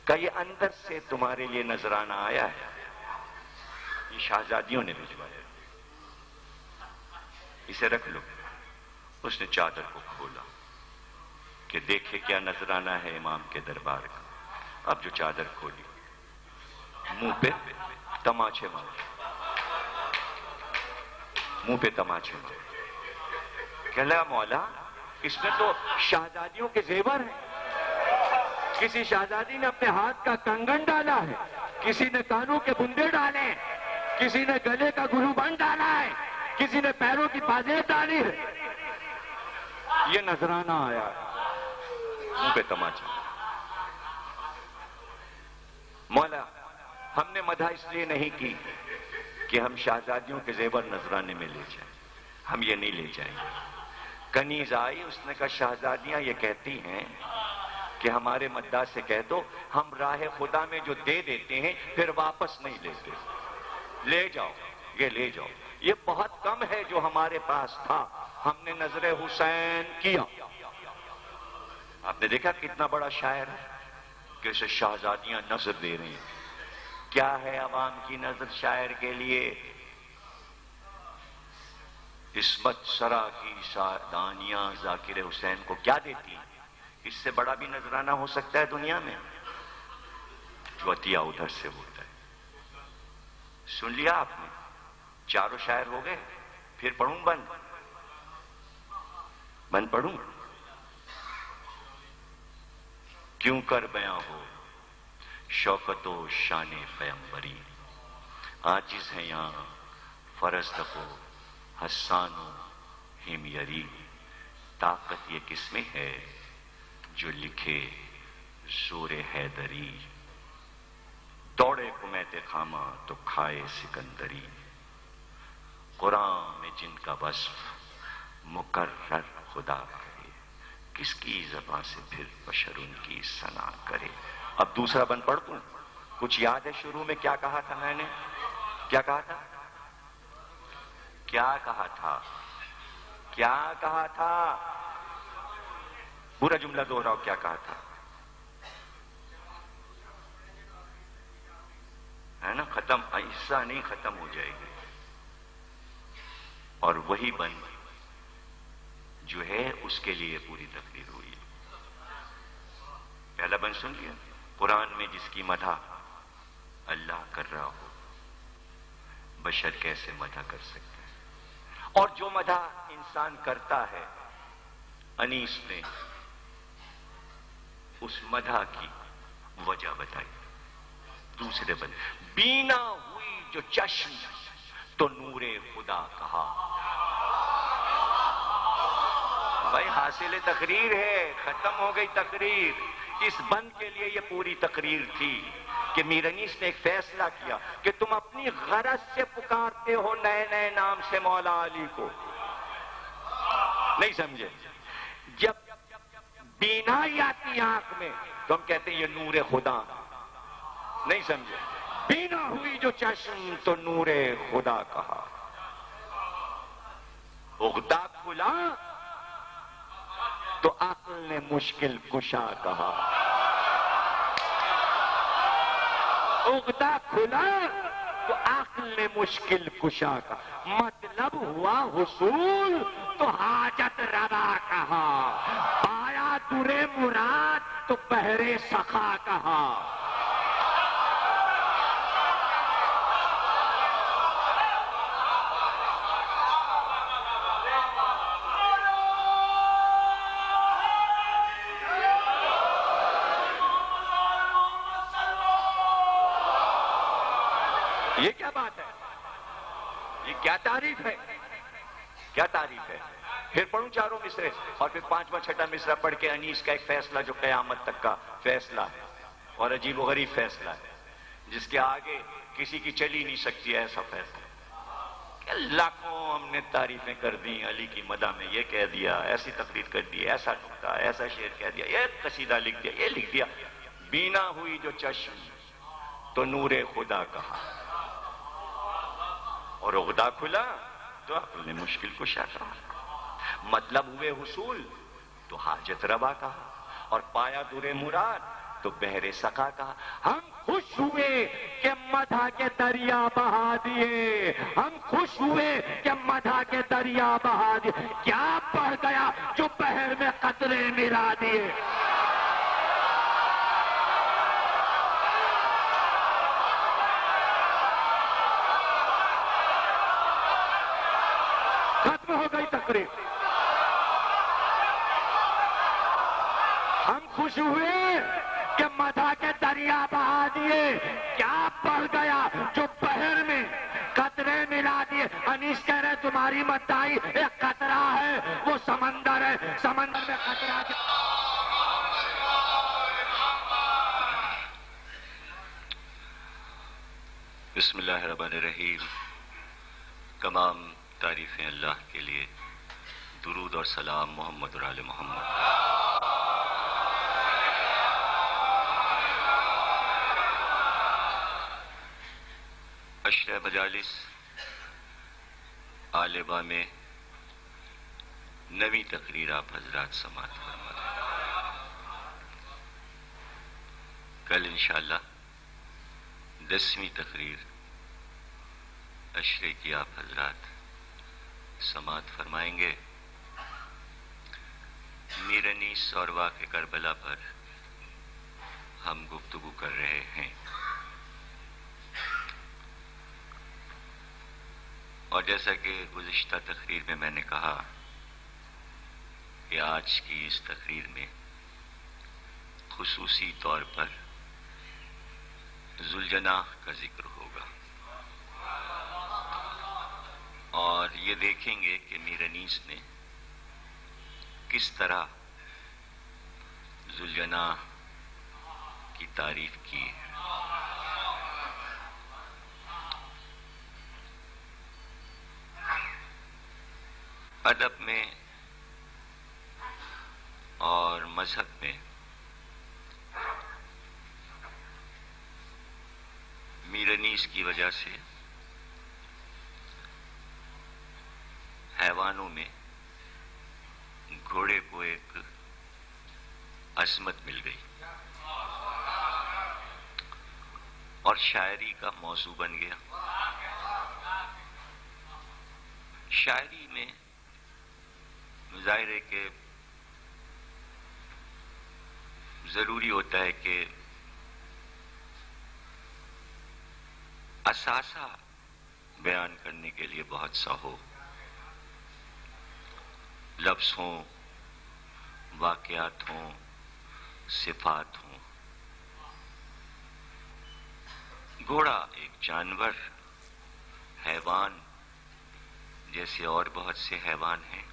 کہ یہ اندر سے تمہارے لیے نذرانہ آیا ہے, یہ شہزادیوں نے بھجوایا, اسے رکھ لو. اس نے چادر کو کھولا کہ دیکھے کیا نذرانہ ہے امام کے دربار کا. اب جو چادر کھولی, منہ پہ تماچے مارے, منہ پہ تماچے مارے. کہلا مولا اس میں تو شہزادیوں کے زیور ہیں, کسی شہزادی نے اپنے ہاتھ کا کنگن ڈالا ہے, کسی نے کانوں کے بندے ڈالے ہیں, کسی نے گلے کا گلوبند ڈالا ہے, کسی نے پیروں کی پازیب ڈالی ہے, یہ نذرانہ آیا ہے. منہ پہ تماچا. مولا ہم نے مدح اس لیے نہیں کی کہ ہم شہزادیوں کے زیور نذرانے میں لے جائیں، ہم یہ نہیں لے جائیں گے۔ کنیز آئی، اس نے کہا شہزادیاں یہ کہتی ہیں کہ ہمارے مداح سے کہہ دو ہم راہ خدا میں جو دے دیتے ہیں پھر واپس نہیں لیتے، لے جاؤ، یہ لے جاؤ، یہ بہت کم ہے جو ہمارے پاس تھا، ہم نے نظر حسین کیا۔ آپ نے دیکھا کتنا بڑا شاعر ہے کہ اسے شہزادیاں نظر دے رہی ہیں۔ کیا ہے عوام کی نظر شاعر کے لیے؟ عصمت سرا کی دانیاں ذاکر حسین کو کیا دیتی ہیں؟ اس سے بڑا بھی نذرانہ ہو سکتا ہے دنیا میں؟ جو عطیہ ادھر سے ہوتا ہے۔ سن لیا آپ نے؟ چاروں شاعر ہو گئے، پھر پڑھوں بند پڑھوں؟ کیوں کر بیاں ہو شوکت و شان پیمبری، عاجز ہیں یہاں فرزدق و حسان و ہمیری، طاقت یہ کس میں ہے جو لکھے زور حیدری، دوڑے کمیت خامہ تو کھائے سکندری، قرآن میں جن کا وصف مکرر خدا کرے، کس کی زبان سے پھر بشر ان کی ثنا کرے۔ اب دوسرا بند پڑھ دوں؟ کچھ یاد ہے شروع میں کیا کہا تھا میں نے؟ کیا کہا تھا؟ کیا کہا تھا؟ کیا کہا تھا؟ پورا جملہ دوہراؤ، کیا کہا تھا؟ ہے نا؟ ختم، ایسا نہیں ختم ہو جائے گی۔ اور وہی بند جو ہے اس کے لیے پوری تقریر ہوئی۔ پہلا بند سن لیا، قرآن میں جس کی مدح اللہ کر رہا ہو بشر کیسے مدح کر سکتے ہیں؟ اور جو مدح انسان کرتا ہے، انیس نے اس مدح کی وجہ بتائی۔ دوسرے بند، بینا ہوئی جو چشم تو نور خدا کہا۔ بھائی حاصل تقریر ہے، ختم ہو گئی تقریر۔ اس بند کے لیے یہ پوری تقریر تھی کہ میر انیس نے ایک فیصلہ کیا کہ تم اپنی غرض سے پکارتے ہو نئے نئے نام سے مولا علی کو، نہیں سمجھے؟ جب بینائی آتی آنکھ میں تو ہم کہتے ہیں یہ نور خدا، نہیں سمجھے؟ بینا ہوئی جو چشم تو نور خدا کہا، عقدہ کھلا تو عقل نے مشکل کشا کہا، عقدہ کھلا تو عقل نے مشکل کشا کہا، مطلب ہوا حصول تو حاجت روا کہا، پایا در مراد تو بحر سخا کہا۔ یہ کیا بات ہے؟ یہ کیا تعریف ہے؟ کیا تعریف ہے؟ پھر پڑھوں چاروں مصرے اور پھر پانچواں چھٹا مصرع پڑھ کے انیس کا ایک فیصلہ جو قیامت تک کا فیصلہ ہے اور عجیب و غریب فیصلہ ہے جس کے آگے کسی کی چلی نہیں سکتی ایسا فیصلہ کہ لاکھوں ہم نے تعریفیں کر دی علی کی مدح میں، یہ کہہ دیا، ایسی تقریر کر دی، ایسا نکتہ، ایسا شعر کہہ دیا، یہ قصیدہ لکھ دیا، یہ لکھ دیا، بینا ہوئی جو چشم تو نور خدا کہا، اور عقدہ کھلا تو عقل نے مشکل کشا کہا، مطلب ہوئے حصول تو حاجت روا کہا، اور پایا در مراد تو بحر سقا کہا۔ ہم خوش ہوئے کہ مدح کے دریا بہا دیے، ہم خوش ہوئے کہ مدح کے دریا بہا دیے، کیا بڑھ گیا جو بحر میں قطرے ملا دیے۔ ختم ہو گئی تقریر۔ ہم خوش ہوئے کہ مدح کے دریا بہا دیے، کیا بڑھ گیا جو بحر میں قطرے ملا دیے۔ انیس کہہ رہے تمہاری مداحی ایک قطرہ ہے، وہ سمندر ہے، سمندر میں قطرہ بسم اللہ الرحمن الرحیم۔ تمام تعریفیں اللہ کے لیے، درود اور سلام محمد اور آل محمد۔ اشرح مجالس عالبہ میں نویں تقریر آپ حضرات سماعت فرما رہے ہیں۔ کل انشاءاللہ 10ویں تقریر اشرے کی آپ حضرات سماعت فرمائیں گے۔ میر انیس اور واقع کربلا پر ہم گفتگو کر رہے ہیں، اور جیسا کہ گزشتہ تقریر میں میں نے کہا کہ آج کی اس تقریر میں خصوصی طور پر ذوالجناح کا ذکر ہوگا، اور یہ دیکھیں گے کہ میر انیس نے کس طرح ذوالجناح کی تعریف کی ہے۔ ادب میں اور مذہب میں میر انیس کی وجہ سے حیوانوں میں گھوڑے کو ایک عظمت مل گئی اور شاعری کا موضوع بن گیا۔ شاعری میں ظاہر ہے کہ ضروری ہوتا ہے کہ اثاثہ بیان کرنے کے لیے بہت سا ہو، لفظ ہوں، واقعات ہوں، صفات ہوں۔ گھوڑا ایک جانور، حیوان جیسے اور بہت سے حیوان ہیں۔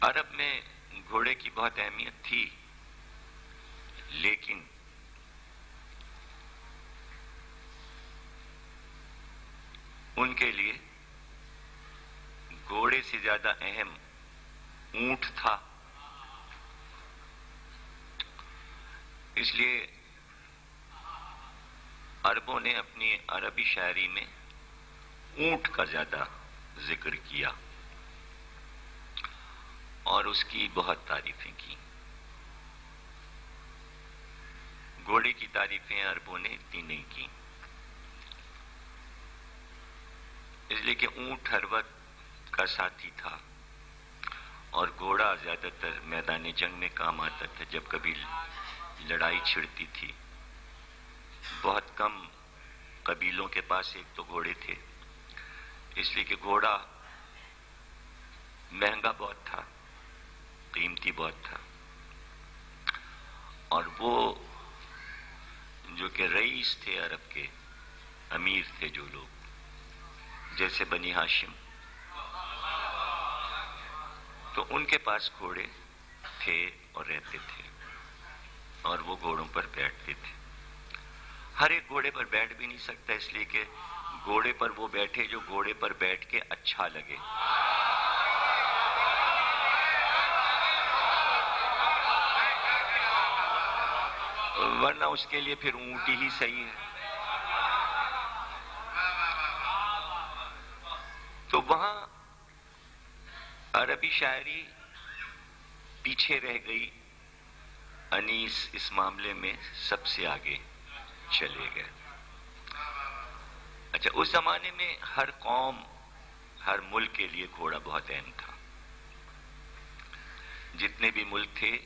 عرب میں گھوڑے کی بہت اہمیت تھی، لیکن ان کے لیے گھوڑے سے زیادہ اہم اونٹ تھا۔ اس لیے عربوں نے اپنی عربی شاعری میں اونٹ کا زیادہ ذکر کیا اور اس کی بہت تعریفیں کی۔ گھوڑے کی تعریفیں عربوں نے اتنی نہیں کی، اس لیے کہ اونٹ ہر وقت کا ساتھی تھا اور گھوڑا زیادہ تر میدان جنگ میں کام آتا تھا جب کبھی لڑائی چھڑتی تھی۔ بہت کم قبیلوں کے پاس ایک تو گھوڑے تھے، اس لیے کہ گھوڑا مہنگا بہت تھا، قیمتی بہت تھا، اور وہ جو کہ رئیس تھے عرب کے، امیر تھے جو لوگ جیسے بنی ہاشم، تو ان کے پاس گھوڑے تھے اور رہتے تھے، اور وہ گھوڑوں پر بیٹھتے تھے۔ ہر ایک گھوڑے پر بیٹھ بھی نہیں سکتا، اس لیے کہ گھوڑے پر وہ بیٹھے جو گھوڑے پر بیٹھ کے اچھا لگے۔ ورنہ اس کے لیے پھر اونٹ ہی صحیح ہے۔ تو وہاں عربی شاعری پیچھے رہ گئی، انیس اس معاملے میں سب سے آگے چلے گئے۔ اچھا، اس زمانے میں ہر قوم، ہر ملک کے لیے گھوڑا بہت اہم تھا۔ جتنے بھی ملک تھے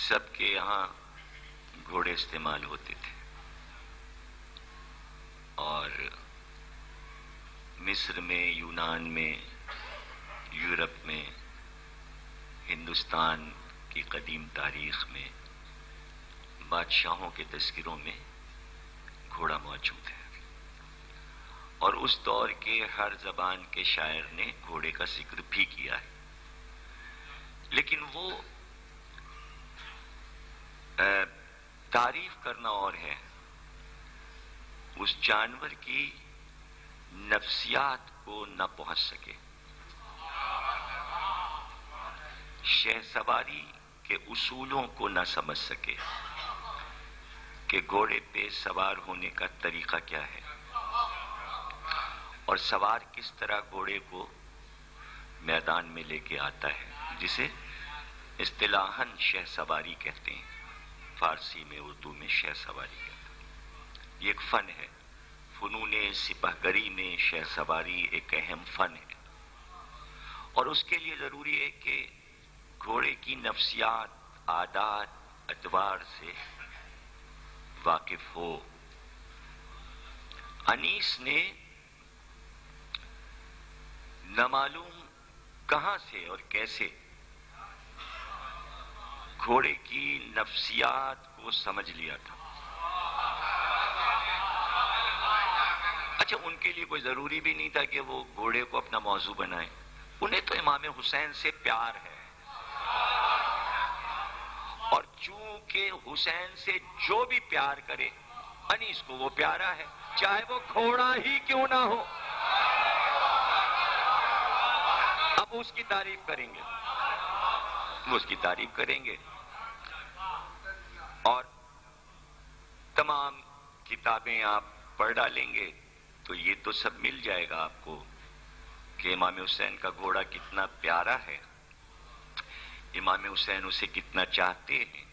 سب کے یہاں گھوڑے استعمال ہوتے تھے، اور مصر میں، یونان میں، یورپ میں، ہندوستان کی قدیم تاریخ میں بادشاہوں کے تذکروں میں گھوڑا موجود ہے، اور اس دور کے ہر زبان کے شاعر نے گھوڑے کا ذکر بھی کیا ہے۔ لیکن وہ تعریف کرنا اور ہے، اس جانور کی نفسیات کو نہ پہنچ سکے، شہ سواری کے اصولوں کو نہ سمجھ سکے کہ گھوڑے پہ سوار ہونے کا طریقہ کیا ہے اور سوار کس طرح گھوڑے کو میدان میں لے کے آتا ہے، جسے اصطلاحاً شہ سواری کہتے ہیں، فارسی میں اردو میں شہ سواری کہتے ہیں۔ یہ ایک فن ہے، فنون سپاہگری میں شہ سواری ایک اہم فن ہے، اور اس کے لیے ضروری ہے کہ گھوڑے کی نفسیات، عادات، اطوار سے واقف ہو۔ انیس نے نامعلوم کہاں سے اور کیسے گھوڑے کی نفسیات کو سمجھ لیا تھا۔ اچھا، ان کے لیے کوئی ضروری بھی نہیں تھا کہ وہ گھوڑے کو اپنا موضوع بنائیں، انہیں تو امام حسین سے پیار ہے، اور چونکہ حسین سے جو بھی پیار کرے انیس کو وہ پیارا ہے، چاہے وہ گھوڑا ہی کیوں نہ ہو۔ اب اس کی تعریف کریں گے، وہ اس کی تعریف کریں گے، اور تمام کتابیں آپ پڑھ ڈالیں گے تو یہ تو سب مل جائے گا آپ کو کہ امام حسین کا گھوڑا کتنا پیارا ہے، امام حسین اسے کتنا چاہتے ہیں،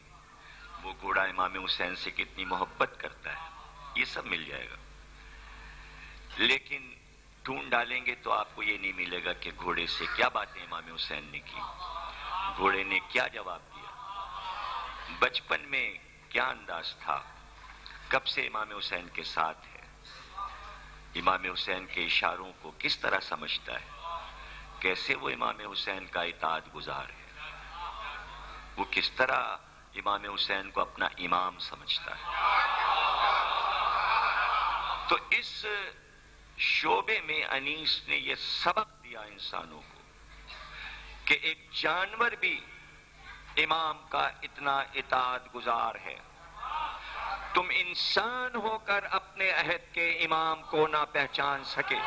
وہ گھوڑا امام حسین سے کتنی محبت کرتا ہے، یہ سب مل جائے گا۔ لیکن ڈھونڈ ڈالیں گے تو آپ کو یہ نہیں ملے گا کہ گھوڑے سے کیا باتیں امام حسین نے کی، گھوڑے نے کیا جواب دیا، بچپن میں کیا انداز تھا، کب سے امام حسین کے ساتھ ہے، امام حسین کے اشاروں کو کس طرح سمجھتا ہے، کیسے وہ امام حسین کا اطاعت گزار ہے، وہ کس طرح امام حسین کو اپنا امام سمجھتا ہے۔ تو اس شعبے میں انیس نے یہ سبق دیا انسانوں کو کہ ایک جانور بھی امام کا اتنا اطاعت گزار ہے، تم انسان ہو کر اپنے عہد کے امام کو نہ پہچان سکے۔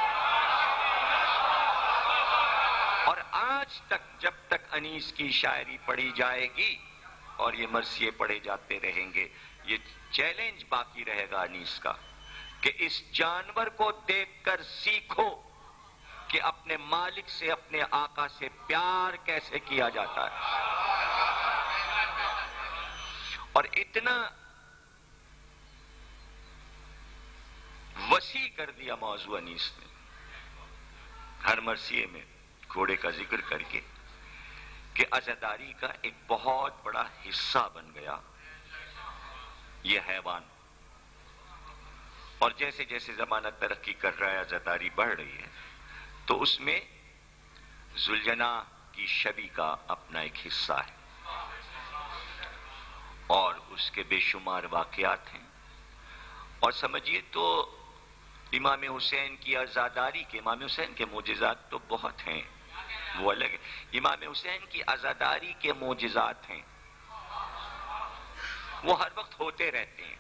اور آج تک جب تک انیس کی شاعری پڑھی جائے گی اور یہ مرثیے پڑھے جاتے رہیں گے، یہ چیلنج باقی رہے گا انیس کا کہ اس جانور کو دیکھ کر سیکھو کہ اپنے مالک سے، اپنے آقا سے پیار کیسے کیا جاتا ہے۔ اور اتنا وسیع کر دیا موضوع انیس نے ہر مرثیے میں گھوڑے کا ذکر کر کے کہ عزاداری کا ایک بہت بڑا حصہ بن گیا یہ حیوان، اور جیسے جیسے زمانہ ترقی کر رہا ہے، عزاداری بڑھ رہی ہے، تو اس میں ذوالجناح کی شبی کا اپنا ایک حصہ ہے، اور اس کے بے شمار واقعات ہیں، اور سمجھیے تو امام حسین کی عزاداری کے، امام حسین کے معجزات تو بہت ہیں، وہ الگ ہے، امام حسین کی عزاداری کے معجزات ہیں، وہ ہر وقت ہوتے رہتے ہیں،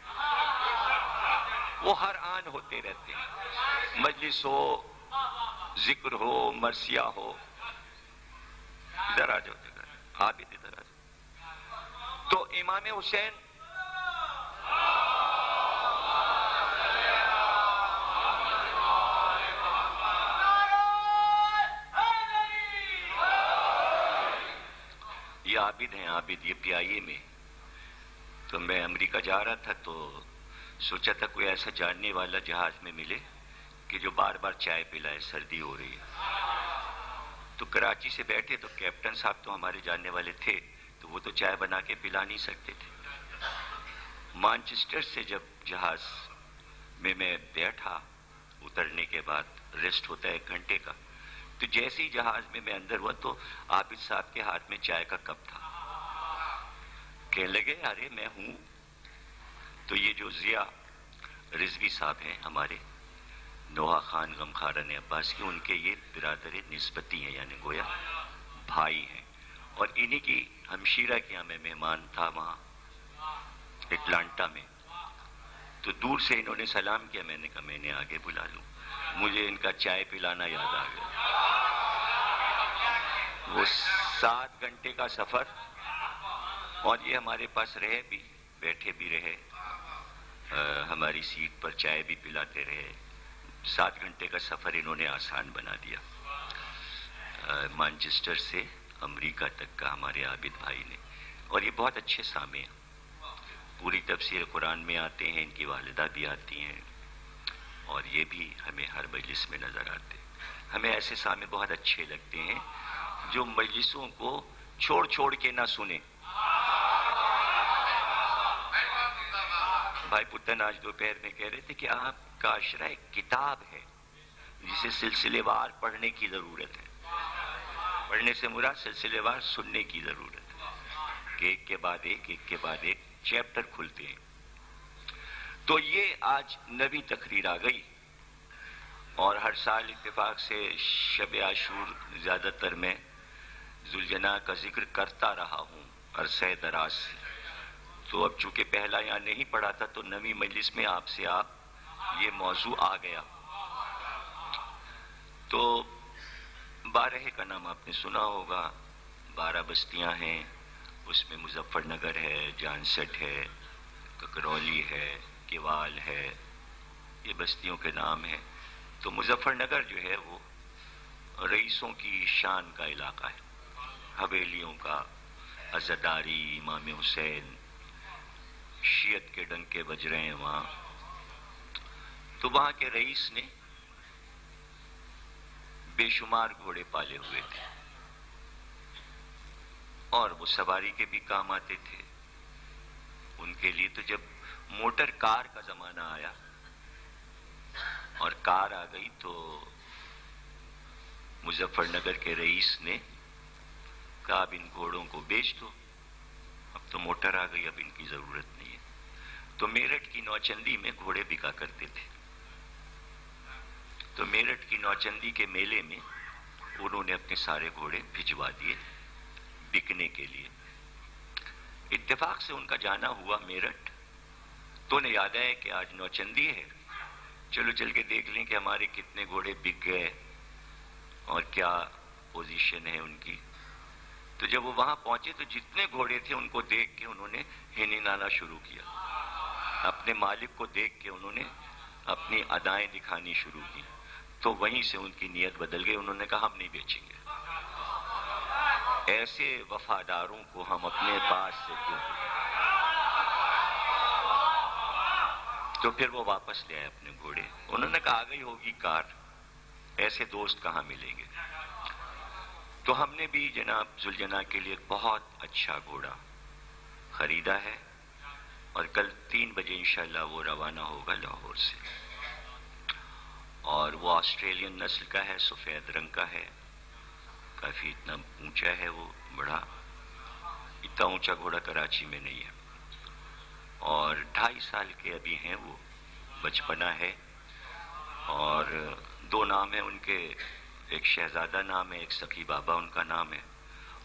وہ ہر آن ہوتے رہتے ہیں، مجلس ہو، ذکر ہو، مرثیہ ہو۔ ادھر آ جاؤ، آپ ادھر آ جاؤ۔ تو امام حسین یہ عابد ہیں، عابد، یہ PIA میں، تو میں امریکہ جا رہا تھا تو سوچا تھا کوئی ایسا جاننے والا جہاز میں ملے کہ جو بار بار چائے پلائے، سردی ہو رہی ہے۔ تو کراچی سے بیٹھے تو کیپٹن صاحب تو ہمارے جاننے والے تھے، تو وہ تو چائے بنا کے پلا نہیں سکتے تھے۔ مانچسٹر سے جب جہاز میں بیٹھا، اترنے کے بعد ریسٹ ہوتا ہے 1 گھنٹے کا، تو جیسے ہی جہاز میں اندر ہوا تو عابد صاحب کے ہاتھ میں چائے کا کپ تھا، کہنے لگے ارے میں ہوں۔ تو یہ جو ضیاء رضوی صاحب ہیں ہمارے، نوحہ خان غمخوارہ نے عباس کی، ان کے یہ برادر نسبتی ہیں، یعنی گویا بھائی ہیں، اور انہی کی ہمشیرہ کے یہاں میں مہمان تھا وہاں اٹلانٹا میں، تو دور سے انہوں نے سلام کیا. میں نے کہا میں نے آگے بلا لوں. مجھے ان کا چائے پلانا یاد آ گیا. وہ 7 گھنٹے کا سفر، اور یہ ہمارے پاس رہے بھی، بیٹھے بھی رہے، ہماری سیٹ پر چائے بھی پلاتے رہے. 7 گھنٹے کا سفر انہوں نے آسان بنا دیا. مانچسٹر سے امریکہ تک کا ہمارے عابد بھائی نے. اور یہ بہت اچھے سامع ہیں، پوری تفسیر قرآن میں آتے ہیں. ان کی والدہ بھی آتی ہیں، اور یہ بھی ہمیں ہر مجلس میں نظر آتے ہیں. ہمیں ایسے سامع بہت اچھے لگتے ہیں جو مجلسوں کو چھوڑ چھوڑ کے نہ سنیں. بھائی پتن آج دوپہر میں کہہ رہے تھے کہ آپ کا عشرہ ایک کتاب ہے جسے سلسلے وار پڑھنے کی ضرورت ہے. پڑھنے سے مراد سلسلے وار سننے کی ضرورت ہے کہ ایک کے بعد ایک چیپٹر کھلتے ہیں. تو یہ آج 9ویں تقریر آ گئی، اور ہر سال اتفاق سے شب عاشور زیادہ تر میں ذوالجناح کا ذکر کرتا رہا ہوں عرصہ دراز سے. تو اب چونکہ پہلا یہاں نہیں پڑھا تھا تو 9ویں مجلس میں آپ سے یہ موضوع آ گیا. تو 12 کا نام آپ نے سنا ہوگا. 12 بستیاں ہیں، اس میں مظفر نگر ہے، جانسٹ ہے، ککرولی ہے، کیوال ہے. یہ بستیوں کے نام ہیں. تو مظفر نگر جو ہے وہ رئیسوں کی شان کا علاقہ ہے، حویلیوں کا. عزاداری، امام حسین، شیعت کے ڈنکے بج رہے ہیں وہاں. تو وہاں کے رئیس نے بے شمار گھوڑے پالے ہوئے تھے، اور وہ سواری کے بھی کام آتے تھے. ان کے لیے تو جب موٹر کار کا زمانہ آیا اور کار آ گئی تو مظفر نگر کے رئیس نے کہا اب ان گھوڑوں کو بیچ دو، اب تو موٹر آ گئی، اب ان کی ضرورت نہیں ہے. تو میرٹھ کی نوچندی میں گھوڑے بکا کرتے تھے. تو میرٹھ کی نوچندی کے میلے میں انہوں نے اپنے سارے گھوڑے بھجوا دیے بکنے کے لیے. اتفاق سے ان کا جانا ہوا میرٹھ، تو انہیں یاد آیا کہ آج نوچندی ہے، چلو چل کے دیکھ لیں کہ ہمارے کتنے گھوڑے بک گئے اور کیا پوزیشن ہے ان کی. تو جب وہ وہاں پہنچے تو جتنے گھوڑے تھے ان کو دیکھ کے انہوں نے ہنہنانا شروع کیا. اپنے مالک کو دیکھ کے انہوں نے اپنی ادائیں دکھانی شروع کی. تو وہیں سے ان کی نیت بدل گئی. انہوں نے کہا ہم نہیں بیچیں گے، ایسے وفاداروں کو ہم اپنے پاس سے کیوں. تو پھر وہ واپس لے آئے اپنے گھوڑے. انہوں نے کہا آ گئی ہوگی کار، ایسے دوست کہاں ملیں گے. تو ہم نے بھی جناب ذوالجناح کے لیے ایک بہت اچھا گھوڑا خریدا ہے، اور کل 3 بجے انشاءاللہ وہ روانہ ہوگا لاہور سے. اور وہ آسٹریلین نسل کا ہے، سفید رنگ کا ہے، کافی اتنا اونچا ہے، وہ بڑا اتنا اونچا گھوڑا کراچی میں نہیں ہے. اور 2.5 سال کے ابھی ہیں وہ، بچپنا ہے. اور 2 نام ہیں ان کے، ایک شہزادہ نام ہے، ایک سخی بابا ان کا نام ہے.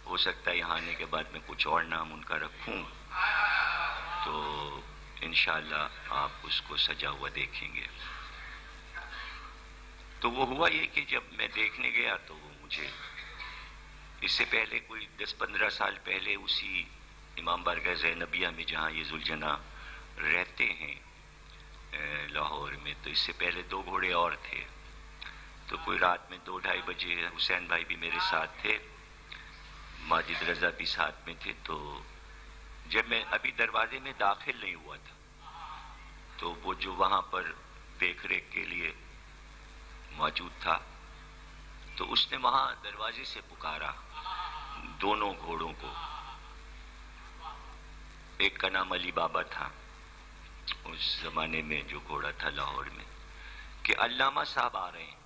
ہو سکتا ہے یہاں آنے کے بعد میں کچھ اور نام ان کا رکھوں، تو انشاءاللہ آپ اس کو سجا ہوا دیکھیں گے. تو وہ ہوا یہ کہ جب میں دیکھنے گیا تو وہ مجھے اس سے پہلے کوئی 10-15 سال پہلے اسی امام بارگاہ زینبیہ میں جہاں یہ ذوالجناح رہتے ہیں لاہور میں، تو اس سے پہلے 2 گھوڑے اور تھے. تو کوئی رات میں 2-2:30 بجے حسین بھائی بھی میرے ساتھ تھے، ماجد رضا بھی ساتھ میں تھے. تو جب میں ابھی دروازے میں داخل نہیں ہوا تھا تو وہ جو وہاں پر دیکھ ریکھ کے لیے موجود تھا تو اس نے وہاں دروازے سے پکارا دونوں گھوڑوں کو. ایک کا نام علی بابا تھا اس زمانے میں جو گھوڑا تھا لاہور میں، کہ علامہ صاحب آ رہے ہیں.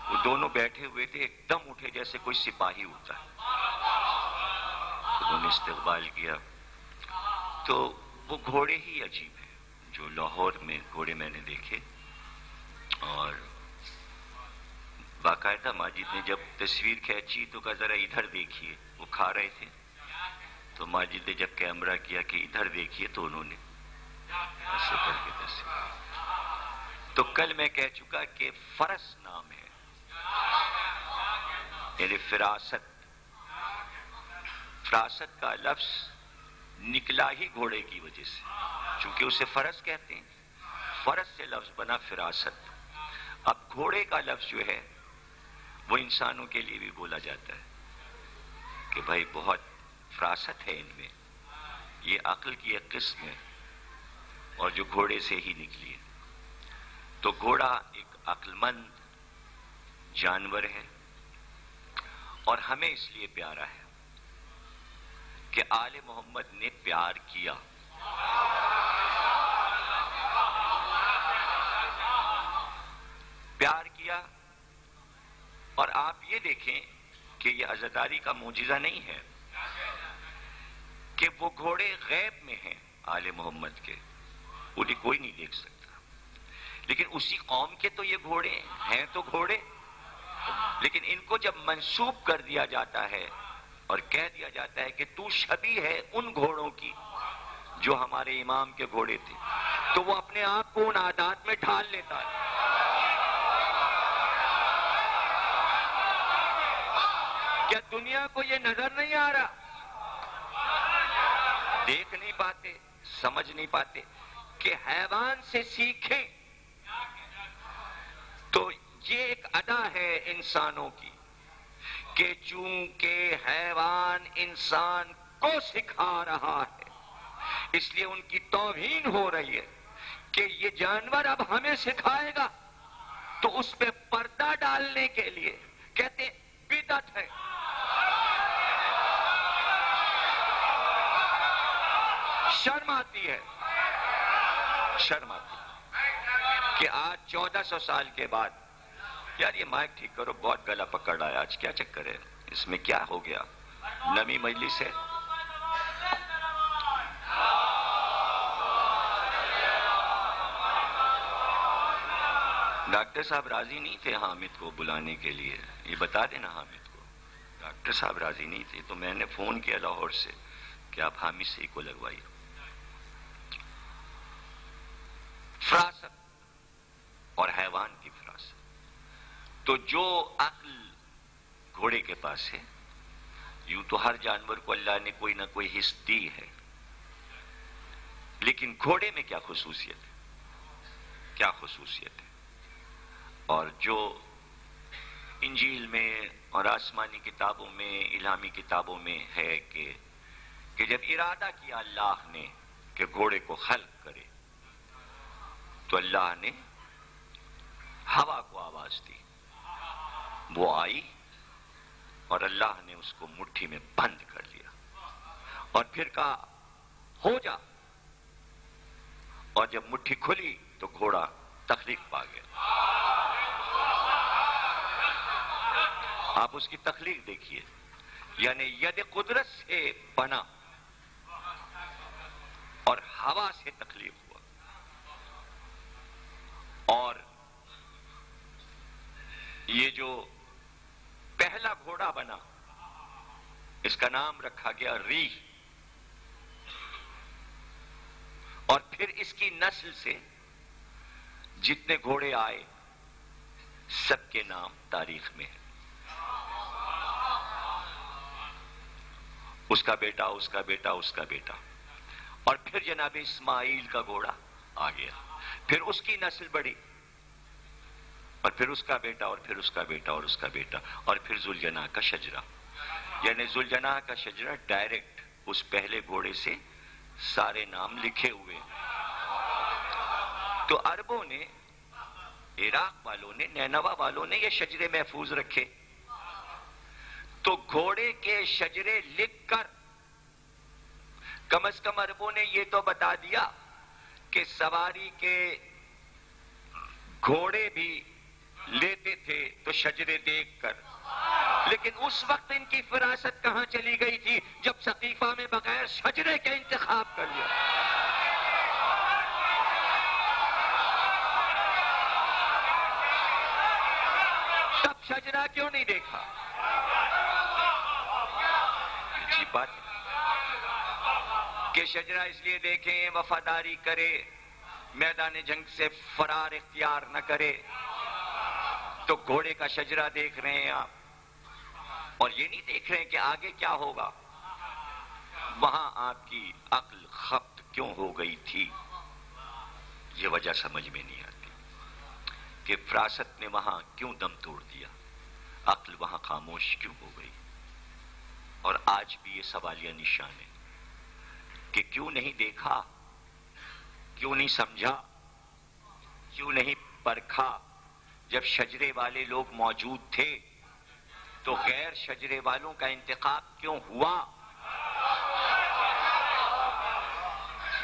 وہ دونوں بیٹھے ہوئے تھے، ایک دم اٹھے جیسے کوئی سپاہی اٹھتا ہے. انہوں نے استقبال کیا. تو وہ گھوڑے ہی عجیب ہیں جو لاہور میں گھوڑے میں نے دیکھے. اور باقاعدہ ماجد نے جب تصویر کھینچی تو کہا ذرا ادھر دیکھیے. وہ کھا رہے تھے تو ماجد نے جب کیمرہ کیا کہ ادھر دیکھیے تو انہوں نے ایسے کر کے دس. تو کل میں کہہ چکا کہ فرس نام ہے، یعنی فراست. فراست کا لفظ نکلا ہی گھوڑے کی وجہ سے، چونکہ اسے فرس کہتے ہیں. فرس سے لفظ بنا فراست. اب گھوڑے کا لفظ جو ہے وہ انسانوں کے لیے بھی بولا جاتا ہے کہ بھائی بہت فراست ہے ان میں، یہ عقل کی ایک قسم ہے اور جو گھوڑے سے ہی نکلی ہے. تو گھوڑا ایک عقل مند جانور ہے اور ہمیں اس لیے پیارا ہے کہ آل محمد نے پیار کیا. پیار کیا. اور آپ یہ دیکھیں کہ یہ عزاداری کا معجزہ نہیں ہے کہ وہ گھوڑے غیب میں ہیں آل محمد کے، انہیں کوئی نہیں دیکھ سکتا، لیکن اسی قوم کے تو یہ گھوڑے ہیں تو گھوڑے. لیکن ان کو جب منسوب کر دیا جاتا ہے اور کہہ دیا جاتا ہے کہ تو شبیہ ہے ان گھوڑوں کی جو ہمارے امام کے گھوڑے تھے، تو وہ اپنے آپ کو ان عادات میں ڈھال لیتا ہے. کیا دنیا کو یہ نظر نہیں آ رہا؟ دیکھ نہیں پاتے، سمجھ نہیں پاتے کہ حیوان سے سیکھیں. تو یہ ایک ادا ہے انسانوں کی کہ چونکہ حیوان انسان کو سکھا رہا ہے، اس لیے ان کی توہین ہو رہی ہے کہ یہ جانور اب ہمیں سکھائے گا. تو اس پہ پردہ ڈالنے کے لیے کہتے ہیں بدعت ہے. شرم آتی ہے، شرم آتی ہے کہ آج 1400 سال کے بعد، یار یہ مائک ٹھیک کرو، بہت گلا پکڑ رہا ہے آج، کیا چکر ہے اس میں، کیا ہو گیا؟ نمی مجلس ہے. ڈاکٹر صاحب راضی نہیں تھے حامد کو بلانے کے لیے، یہ بتا دینا حامد کو. ڈاکٹر صاحب راضی نہیں تھے تو میں نے فون کیا لاہور سے کہ آپ حامد سے ہی کو لگوائیے. فراست اور حیوان کی فراست. تو جو عقل گھوڑے کے پاس ہے، یوں تو ہر جانور کو اللہ نے کوئی نہ کوئی حص دی ہے، لیکن گھوڑے میں کیا خصوصیت ہے؟ کیا خصوصیت ہے؟ اور جو انجیل میں اور آسمانی کتابوں میں، الہامی کتابوں میں ہے کہ جب ارادہ کیا اللہ نے کہ گھوڑے کو خلق کرے، تو اللہ نے ہوا کو آواز دی، وہ آئی اور اللہ نے اس کو مٹھی میں بند کر لیا اور پھر کہا ہو جا. اور جب مٹھی کھلی تو گھوڑا تخلیق پا گیا. آپ اس کی تخلیق دیکھیے، یعنی ید قدرت سے بنا اور ہوا سے تخلیق ہوا. اور یہ جو پہلا گھوڑا بنا اس کا نام رکھا گیا ریح. اور پھر اس کی نسل سے جتنے گھوڑے آئے سب کے نام تاریخ میں ہیں. اس کا بیٹا، اس کا بیٹا، اس کا بیٹا، اور پھر جناب اسماعیل کا گھوڑا آ گیا، پھر اس کی نسل بڑھی، اور پھر اس کا بیٹا، اور پھر اس کا بیٹا، اور اس کا بیٹا، اور پھر ذوالجناح کا شجرہ. یعنی ذوالجناح کا شجرہ ڈائریکٹ اس پہلے گھوڑے سے سارے نام لکھے ہوئے. تو عربوں نے، عراق والوں نے، نینوا والوں نے یہ شجرے محفوظ رکھے. تو گھوڑے کے شجرے لکھ کر کم از کم عربوں نے یہ تو بتا دیا کہ سواری کے گھوڑے بھی لیتے تھے تو شجرے دیکھ کر. لیکن اس وقت ان کی فراست کہاں چلی گئی تھی جب سقیفہ میں بغیر شجرے کے انتخاب کر لیا. تب شجرہ کیوں نہیں دیکھا؟ اچھی بات کہ شجرہ اس لیے دیکھیں وفاداری کرے میدان جنگ سے فرار اختیار نہ کرے تو گھوڑے کا شجرہ دیکھ رہے ہیں آپ اور یہ نہیں دیکھ رہے ہیں کہ آگے کیا ہوگا. وہاں آپ کی عقل خبت کیوں ہو گئی تھی؟ یہ وجہ سمجھ میں نہیں آتی کہ فراست نے وہاں کیوں دم توڑ دیا، عقل وہاں خاموش کیوں ہو گئی. اور آج بھی یہ سوالیہ نشان ہے کہ کیوں نہیں دیکھا، کیوں نہیں سمجھا، کیوں نہیں پرکھا. جب شجرے والے لوگ موجود تھے تو غیر شجرے والوں کا انتخاب کیوں ہوا؟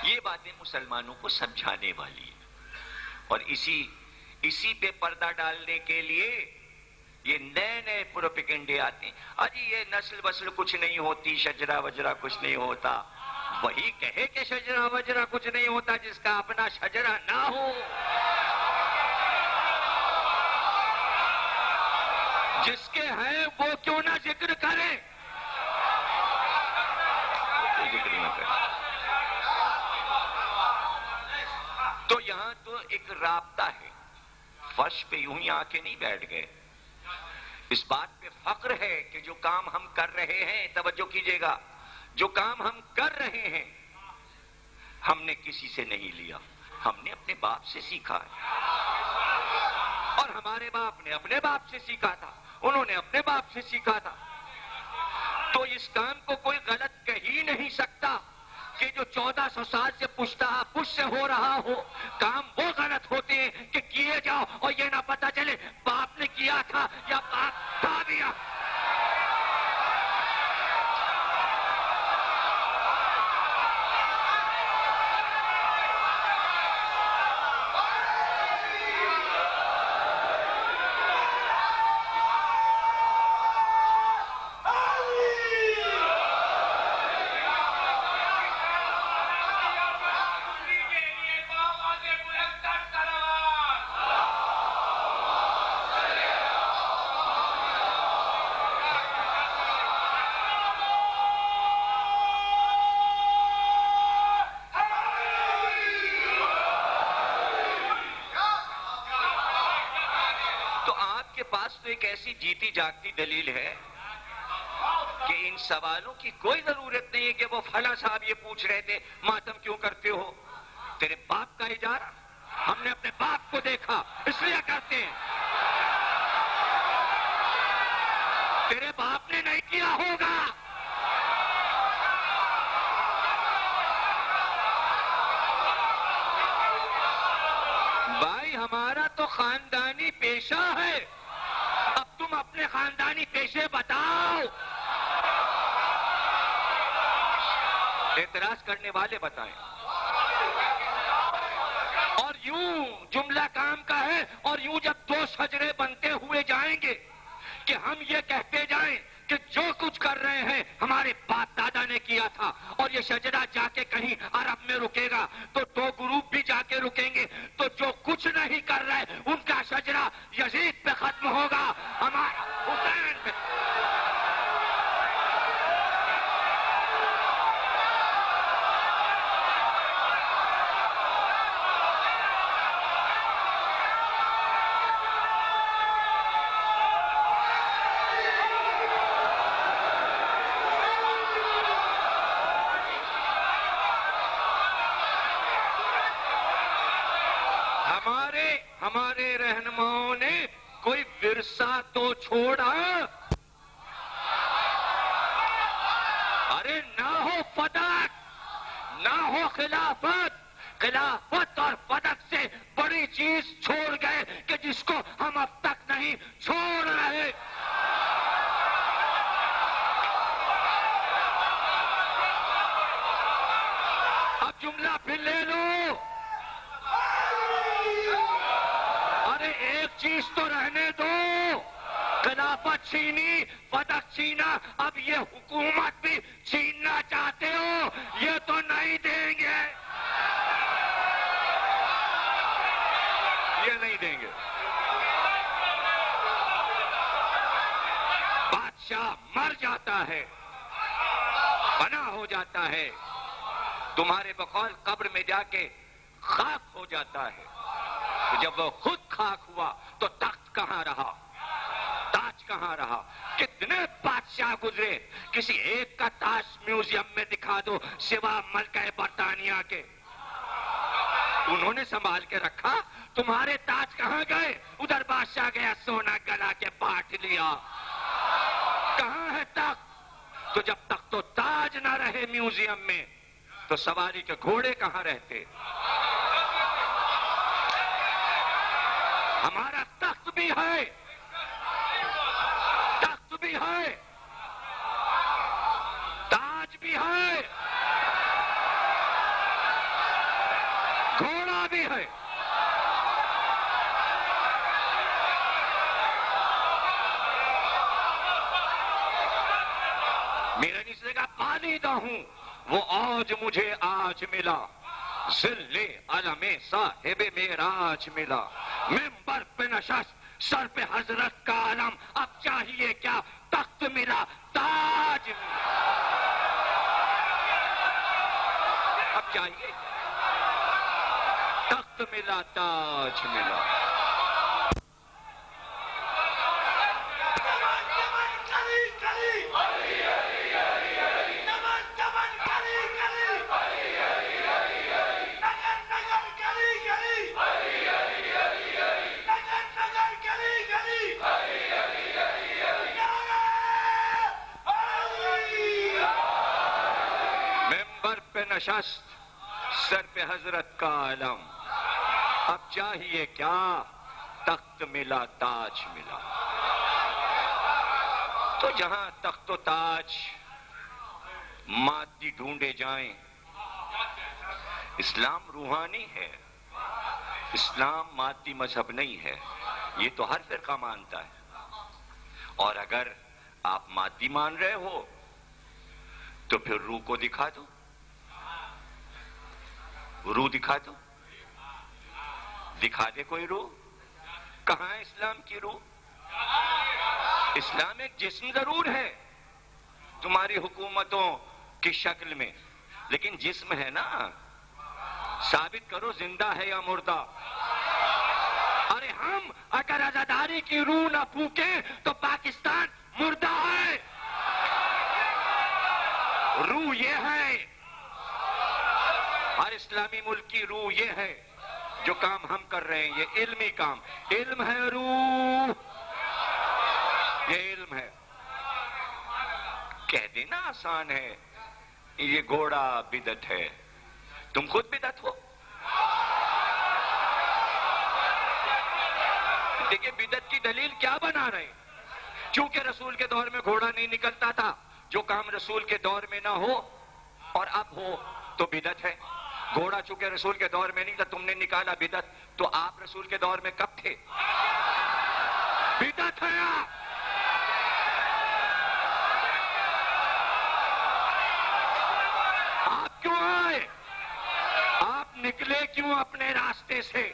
یہ باتیں مسلمانوں کو سمجھانے والی ہیں اور اسی پہ پردہ ڈالنے کے لیے یہ نئے نئے پروپیگنڈے آتے ہیں. اجی یہ نسل وسل کچھ نہیں ہوتی، شجرہ وجرہ کچھ نہیں ہوتا. وہی کہے کہ شجرہ وجرہ کچھ نہیں ہوتا جس کا اپنا شجرہ نہ ہو. جس کے ہیں وہ کیوں نہ ذکر کریں، ذکر نہ کریں. تو یہاں تو ایک رابطہ ہے. فرش پہ یوں ہی آ کے نہیں بیٹھ گئے. اس بات پہ فخر ہے کہ جو کام ہم کر رہے ہیں، توجہ کیجئے گا، جو کام ہم کر رہے ہیں ہم نے کسی سے نہیں لیا، ہم نے اپنے باپ سے سیکھا ہے اور ہمارے باپ نے اپنے باپ سے سیکھا تھا، انہوں نے اپنے باپ سے سیکھا تھا. تو اس کام کو کوئی غلط کہہ ہی نہیں سکتا کہ جو 1400 سال سے پش سے ہو رہا ہو. کام وہ غلط ہوتے ہیں کہ کیے جاؤ اور یہ نہ پتا چلے باپ نے کیا تھا یا باپ تھا دیا. ایک ایسی جیتی جاگتی دلیل ہے کہ ان سوالوں کی کوئی ضرورت نہیں ہے کہ وہ فلاں صاحب یہ پوچھ رہے تھے ماتم کیوں کرتے ہو. تیرے باپ کا اجارہ ہم نے اپنے باپ کو دیکھا اس لیے کرتے ہیں. تیرے باپ نے نہیں کیا ہوگا. بھائی ہمارا تو خاندانی پیشہ ہے، اب تم اپنے خاندانی پیشے بتاؤ. اعتراض کرنے والے بتائیں. اور یوں جملہ کام کا ہے اور یوں جب دو شجرے بنتے ہوئے جائیں گے کہ ہم یہ کہتے جائیں کہ جو کچھ کر رہے ہیں ہمارے باپ دادا نے کیا تھا اور یہ شجرہ جا کے کہیں عرب میں رکے گا تو دو گروپ بھی جا کے رکیں گے، تو جو کچھ نہیں کر رہے ان کا شجرہ یزید پہ ختم ہوگا، ہمارا حسین پہ. ہمارے رہنماؤں نے کوئی ورثہ تو چھوڑا. ارے نہ ہو فدق، نہ ہو خلافت. خلافت اور فدق سے بڑی چیز چھوڑ گئے کہ جس کو ہم اب تک نہیں چھوڑ رہے. اب جملہ پھر لے لو. ارے ایک چیز تو رہنے دو، خلافت چھینی، فدق چھینا، اب یہ حکومت بھی چھیننا چاہتے ہو، یہ تو نہیں دیں گے، یہ نہیں دیں گے. بادشاہ مر جاتا ہے، فنا ہو جاتا ہے، تمہارے بقول قبر میں جا کے خاک ہو جاتا ہے. تو جب وہ خود خاک ہوا تو تخت کہاں رہا, تاج کہاں رہا؟ کتنے بادشاہ گزرے, کسی ایک کا تاج میوزیم میں دکھا دو سوا ملکہ برطانیہ کے, انہوں نے سنبھال کے رکھا. تمہارے تاج کہاں گئے؟ ادھر بادشاہ گیا سونا گلا کے بانٹ لیا. کہاں ہے تخت؟ تو جب تخت و تاج نہ رہے میوزیم میں تو سواری کے گھوڑے کہاں رہتے؟ ہمارا تخت بھی ہے, تخت بھی ہے, تاج بھی ہے, گھوڑا بھی ہے. میرے نسلے کا پانی دا ہوں وہ آج مجھے آج ملا, ذل علم صاحب معراج ملا. ممبر پہ نشست سر پہ حضرت کا علم, اب چاہیے کیا؟ تخت ملا, تاج ملا. اب چاہیے تخت ملا, تاج ملا. نشست سر پہ حضرت کا علم, اب چاہیے کیا؟ تخت ملا, تاج ملا. تو جہاں تخت و تاج مادی ڈھونڈے جائیں, اسلام روحانی ہے, اسلام مادی مذہب نہیں ہے. یہ تو ہر فرقہ مانتا ہے. اور اگر آپ مادی مان رہے ہو تو پھر روح کو دکھا دو, روح دکھا دو, دکھا دے کوئی روح. کہاں ہے اسلام کی روح؟ اسلام ایک جسم ضرور ہے تمہاری حکومتوں کی شکل میں, لیکن جسم ہے نا. ثابت کرو زندہ ہے یا مردہ. ارے ہم اگر آزاداری کی روح نہ پھونکیں تو پاکستان مردہ ہے. روح یہ ہے, ہر اسلامی ملک کی روح یہ ہے. جو کام ہم کر رہے ہیں یہ علمی کام, علم ہے روح, یہ علم ہے. کہہ دینا آسان ہے یہ گھوڑا بدعت ہے, تم خود بدعت ہو. دیکھیں بدعت کی دلیل کیا بنا رہے ہیں؟ چونکہ رسول کے دور میں گھوڑا نہیں نکلتا تھا, جو کام رسول کے دور میں نہ ہو اور اب ہو تو بدعت ہے. گھوڑا چونکہ رسول کے دور میں نہیں تھا, تم نے نکالا بدعت. تو آپ رسول کے دور میں کب تھے؟ بدعت ہے. آپ کیوں آئے؟ آپ نکلے کیوں اپنے راستے سے؟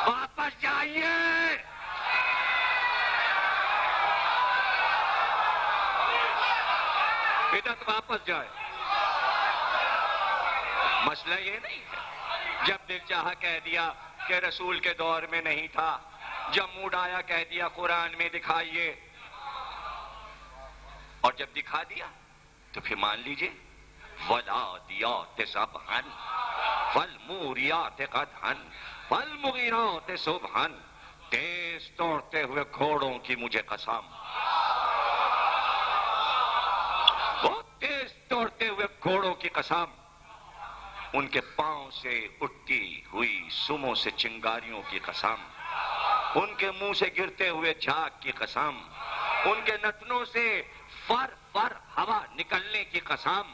واپس جائیے. بدعت واپس جائے. مسئلہ یہ نہیں ہے جب دل چاہا کہہ دیا کہ رسول کے دور میں نہیں تھا, جب موڈ آیا کہہ دیا قرآن میں دکھائیے, اور جب دکھا دیا تو پھر مان لیجئے. والعادیات ضبحا فالموریات قدحا فالمغیرات صبحا. تیز دوڑتے ہوئے گھوڑوں کی مجھے قسم, بہت تیز دوڑتے ہوئے گھوڑوں کی قسم. ان کے پاؤں سے اٹھتی ہوئی سموں سے چنگاریوں کی قسم, ان کے منہ سے گرتے ہوئے جھاگ کی قسم, ان کے نتنوں سے فر فر ہوا نکلنے کی قسم,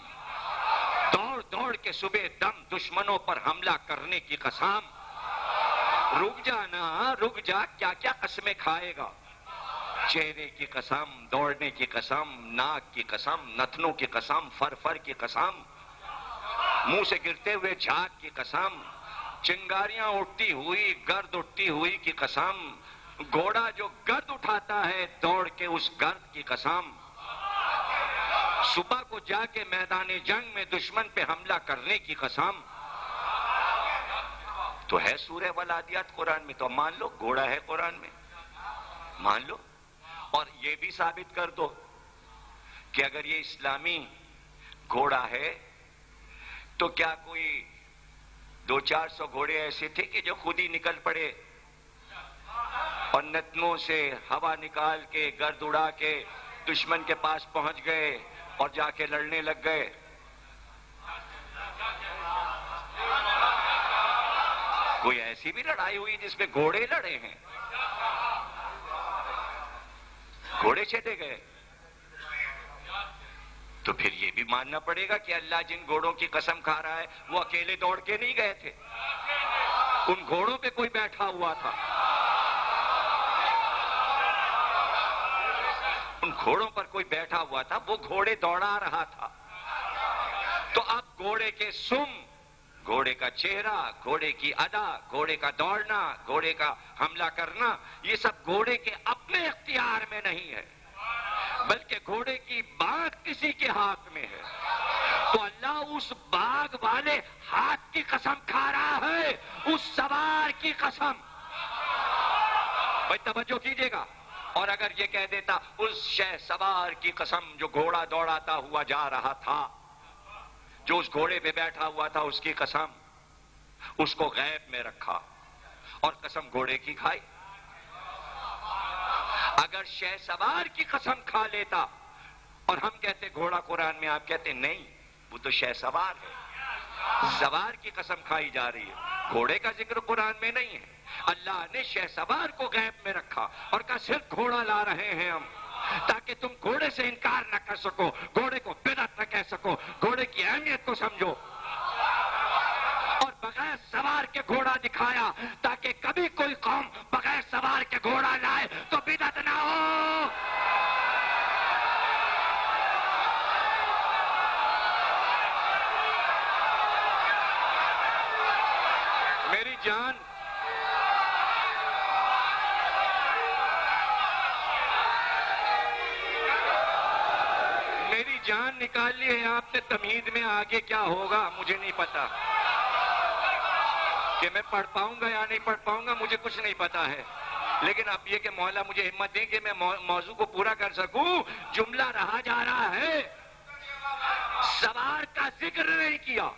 دوڑ دوڑ کے صبح دم دشمنوں پر حملہ کرنے کی قسم. رک جانا, رک جا, کیا کیا قسمیں کھائے گا؟ چہرے کی قسم, دوڑنے کی قسم, ناک کی قسم, نتنوں کی قسم, فر فر کی قسم, منہ سے گرتے ہوئے جھاگ کی قسم, چنگاریاں اٹھتی ہوئی, گرد اٹھتی ہوئی کی قسم, گھوڑا جو گرد اٹھاتا ہے دوڑ کے اس گرد کی قسم, صبح کو جا کے میدان جنگ میں دشمن پہ حملہ کرنے کی قسم. تو ہے سورہ والعادیات قرآن میں، تو مان لو گھوڑا ہے قرآن میں، مان لو. اور یہ بھی ثابت کر دو کہ اگر یہ اسلامی گھوڑا ہے تو کیا کوئی 200-400 گھوڑے ایسے تھے کہ جو خود ہی نکل پڑے اور نتنوں سے ہوا نکال کے گرد اڑا کے دشمن کے پاس پہنچ گئے اور جا کے لڑنے لگ گئے؟ کوئی ایسی بھی لڑائی ہوئی جس میں گھوڑے لڑے ہیں؟ گھوڑے چیٹے گئے؟ تو پھر یہ بھی ماننا پڑے گا کہ اللہ جن گھوڑوں کی قسم کھا رہا ہے وہ اکیلے دوڑ کے نہیں گئے تھے، ان گھوڑوں پہ کوئی بیٹھا ہوا تھا، ان گھوڑوں پر کوئی بیٹھا ہوا تھا، وہ گھوڑے دوڑا رہا تھا. تو اب گھوڑے کے سم، گھوڑے کا چہرہ، گھوڑے کی ادا، گھوڑے کا دوڑنا، گھوڑے کا حملہ کرنا، یہ سب گھوڑے کے اپنے اختیار میں نہیں ہے، بلکہ گھوڑے کی باغ کسی کے ہاتھ میں ہے. تو اللہ اس باغ والے ہاتھ کی قسم کھا رہا ہے، اس سوار کی قسم. بھائی توجہ کیجیے گا. اور اگر یہ کہہ دیتا اس شہ سوار کی قسم جو گھوڑا دوڑاتا ہوا جا رہا تھا، جو اس گھوڑے پہ بیٹھا ہوا تھا، اس کی قسم، اس کو غیب میں رکھا اور قسم گھوڑے کی کھائی. اگر شہ سوار کی قسم کھا لیتا اور ہم کہتے گھوڑا قرآن میں، آپ کہتے نہیں وہ تو شہ سوار ہے، سوار کی قسم کھائی جا رہی ہے، گھوڑے کا ذکر قرآن میں نہیں ہے. اللہ نے شہ سوار کو غیب میں رکھا اور کہا صرف گھوڑا لا رہے ہیں ہم، تاکہ تم گھوڑے سے انکار نہ کر سکو، گھوڑے کو بدعت نہ کہہ سکو، گھوڑے کی اہمیت کو سمجھو. اور بغیر سوار کے گھوڑا دکھایا تاکہ کبھی کوئی قوم بغیر سوار کے گھوڑا لائے تو بدعت نہ ہو. میری جان، میری جان نکال لی ہے آپ نے تمہید میں، آگے کیا ہوگا مجھے نہیں پتا، کہ میں پڑھ پاؤں گا یا نہیں پڑھ پاؤں گا مجھے کچھ نہیں پتا ہے. لیکن اب یہ کہ مولا مجھے ہمت دیں کہ میں موضوع کو پورا کر سکوں. جملہ رہا جا رہا ہے، سوار کا ذکر نہیں کیا،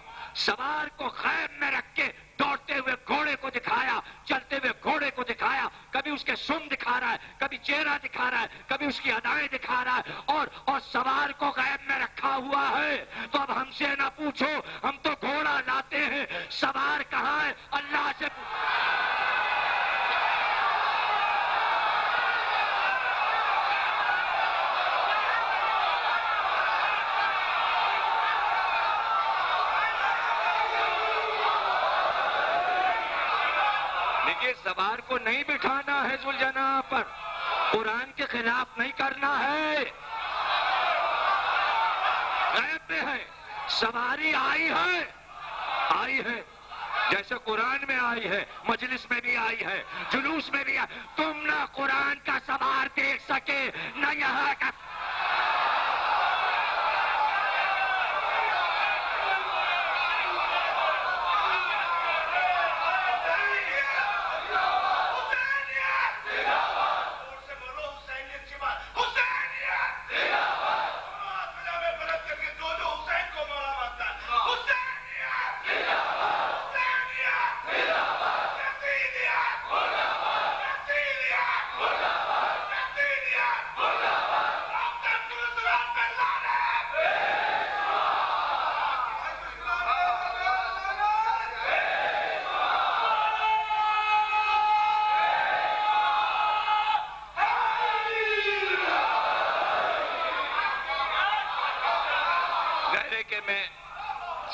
سوار کو غیب میں رکھ کے دوڑتے ہوئے گھوڑے کو دکھایا، چلتے ہوئے گھوڑے کو دکھایا. کبھی اس کے سم دکھا رہا ہے، کبھی چہرہ دکھا رہا ہے، کبھی اس کی ادائیں دکھا رہا ہے، اور سوار کو غیب میں رکھا ہوا ہے. تو اب ہم سے نہ پوچھو، ہم تو گھوڑا لاتے ہیں، سوار کہاں ہے اللہ سے سوار کو نہیں بٹھانا ہے ذوالجناح پر، قرآن کے خلاف نہیں کرنا ہے، غیب میں ہے. سواری آئی ہے، آئی ہے جیسے قرآن میں آئی ہے، مجلس میں بھی آئی ہے، جلوس میں بھی آئی. تم نہ قرآن کا سوار دیکھ سکے نہ یہاں کا.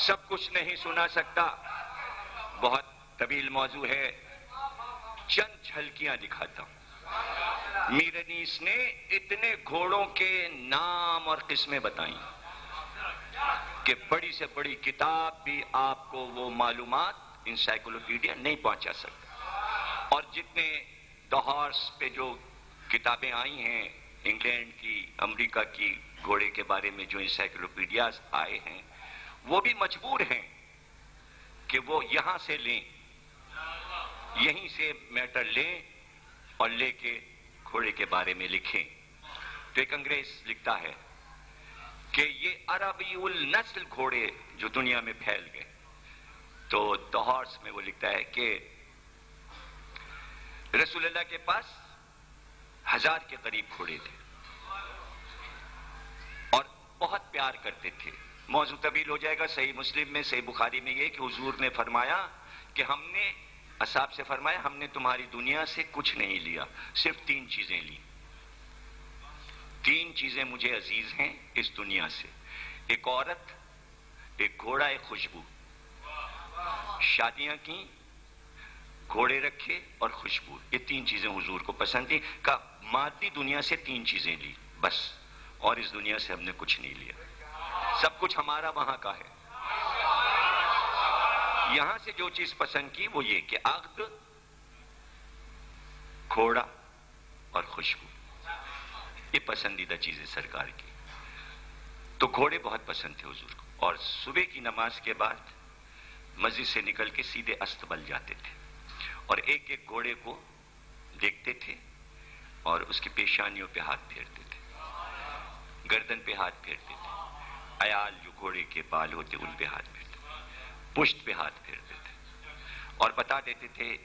سب کچھ نہیں سنا سکتا، بہت طویل موضوع ہے، چند جھلکیاں دکھاتا ہوں. میر انیس نے اتنے گھوڑوں کے نام اور قسمیں بتائیں کہ بڑی سے بڑی کتاب بھی آپ کو وہ معلومات انسائکلوپیڈیا نہیں پہنچا سکتا. اور جتنے دا ہارس پہ جو کتابیں آئی ہیں انگلینڈ کی، امریکہ کی گھوڑے کے بارے میں جو انسائکلوپیڈیاز آئے ہیں، وہ بھی مجبور ہیں کہ وہ یہاں سے لیں یہیں سے میٹر لیں اور لے کے گھوڑے کے بارے میں لکھیں. تو ایک انگریز لکھتا ہے کہ یہ عربی النسل گھوڑے جو دنیا میں پھیل گئے. تو دی ہارس میں وہ لکھتا ہے کہ رسول اللہ کے پاس 1000 کے قریب گھوڑے تھے اور بہت پیار کرتے تھے. موضوع طویل ہو جائے گا. صحیح مسلم میں، صحیح بخاری میں یہ کہ حضور نے فرمایا کہ ہم نے اصحاب سے فرمایا ہم نے تمہاری دنیا سے کچھ نہیں لیا، صرف 3 چیزیں لی. 3 چیزیں مجھے عزیز ہیں اس دنیا سے: ایک عورت، ایک گھوڑا، ایک خوشبو. شادیاں کی، گھوڑے رکھے اور خوشبو. یہ 3 چیزیں حضور کو پسند تھی. کہ مادی دنیا سے 3 چیزیں لی بس، اور اس دنیا سے ہم نے کچھ نہیں لیا. سب کچھ ہمارا وہاں کا ہے. یہاں سے جو چیز پسند کی وہ یہ کہ عقد، گھوڑا اور خوشبو، یہ پسندیدہ چیزیں سرکار کی. تو گھوڑے بہت پسند تھے حضور کو. اور صبح کی نماز کے بعد مسجد سے نکل کے سیدھے استقبال جاتے تھے اور ایک ایک گھوڑے کو دیکھتے تھے اور اس کی پیشانیوں پہ ہاتھ پھیرتے تھے، گردن پہ ہاتھ پھیرتے تھے. عیال جو گھوڑے کے بال ہوتے ان پہ ہاتھ پھیرتے تھے، پشت پہ ہاتھ پھیرتے تھے اور بتا دیتے تھے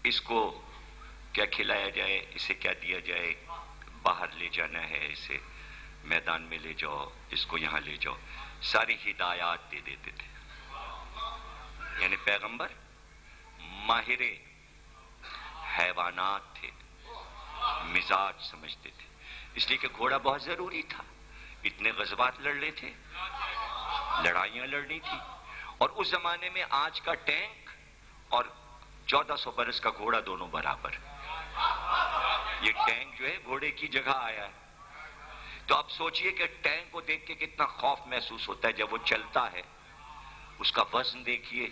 اس کو کیا کھلایا جائے، اسے کیا دیا جائے، باہر لے جانا ہے، اسے میدان میں لے جاؤ، اس کو یہاں لے جاؤ. ساری ہدایات دے دیتے تھے. یعنی پیغمبر ماہر حیوانات تھے، مزاج سمجھتے تھے. اس لیے کہ گھوڑا بہت ضروری تھا. اتنے غزوات لڑنے تھے، لڑائیاں لڑنی تھی. اور اس زمانے میں آج کا ٹینک اور 1400 برس کا گھوڑا دونوں برابر. یہ ٹینک جو ہے گھوڑے کی جگہ آیا ہے. تو اب سوچئے کہ ٹینک کو دیکھ کے کتنا خوف محسوس ہوتا ہے جب وہ چلتا ہے. اس کا وزن دیکھیے،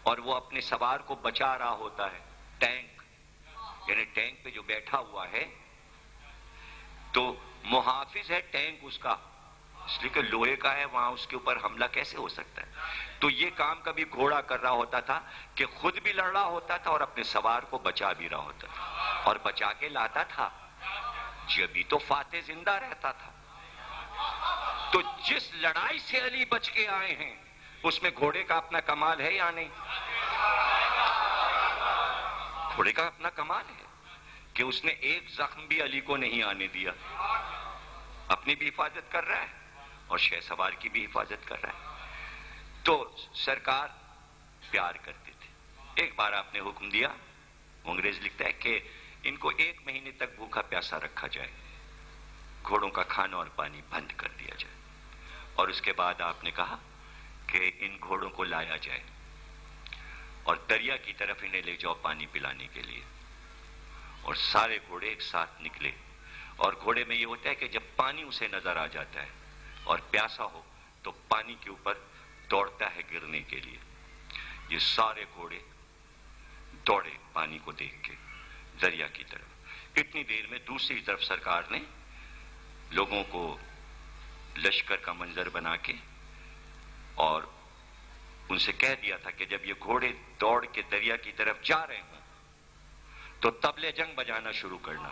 اور وہ اپنے سوار کو بچا رہا ہوتا ہے. ٹینک یعنی ٹینک پہ جو بیٹھا ہوا ہے تو محافظ ہے ٹینک اس کا، اس لیے کہ لوہے کا ہے، وہاں اس کے اوپر حملہ کیسے ہو سکتا ہے. تو یہ کام کبھی گھوڑا کر رہا ہوتا تھا کہ خود بھی لڑ رہا ہوتا تھا اور اپنے سوار کو بچا بھی رہا ہوتا تھا، اور بچا کے لاتا تھا. جبھی تو فاتح زندہ رہتا تھا. تو جس لڑائی سے علی بچ کے آئے ہیں اس میں گھوڑے کا اپنا کمال ہے یا نہیں؟ گھوڑے کا اپنا کمال ہے کہ اس نے ایک زخم بھی علی کو نہیں آنے دیا. اپنی بھی حفاظت کر رہا ہے اور شہ سوار کی بھی حفاظت کر رہا ہے. تو سرکار پیار کرتے تھے. ایک بار آپ نے حکم دیا، انگریز لکھتا ہے کہ ان کو 1 مہینے تک بھوکا پیاسا رکھا جائے، گھوڑوں کا کھانا اور پانی بند کر دیا جائے. اور اس کے بعد آپ نے کہا کہ ان گھوڑوں کو لایا جائے اور دریا کی طرف انہیں لے جاؤ پانی پلانے کے لیے. اور سارے گھوڑے ایک ساتھ نکلے. اور گھوڑے میں یہ ہوتا ہے کہ جب پانی اسے نظر آ جاتا ہے اور پیاسا ہو تو پانی کے اوپر دوڑتا ہے گرنے کے لیے. یہ سارے گھوڑے دوڑے پانی کو دیکھ کے دریا کی طرف. اتنی دیر میں دوسری طرف سرکار نے لوگوں کو لشکر کا منظر بنا کے اور ان سے کہہ دیا تھا کہ جب یہ گھوڑے دوڑ کے دریا کی طرف جا رہے ہوں تو طبلِ جنگ بجانا شروع کرنا،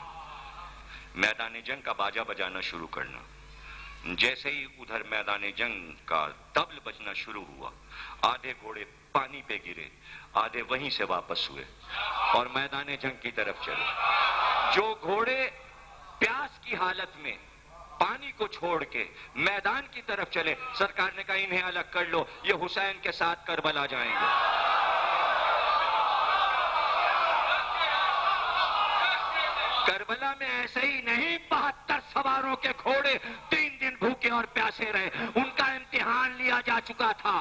میدان جنگ کا باجا بجانا شروع کرنا. جیسے ہی ادھر میدان جنگ کا طبل بجنا شروع ہوا، آدھے گھوڑے پانی پہ گرے، آدھے وہیں سے واپس ہوئے اور میدان جنگ کی طرف چلے. جو گھوڑے پیاس کی حالت میں پانی کو چھوڑ کے میدان کی طرف چلے، سرکار نے کہا انہیں الگ کر لو، یہ حسین کے ساتھ کربلا جائیں گے. کربلا میں ایسے ہی نہیں 72 سواروں کے گھوڑے 3 دن بھوکے اور پیاسے رہے. ان کا امتحان لیا جا چکا تھا.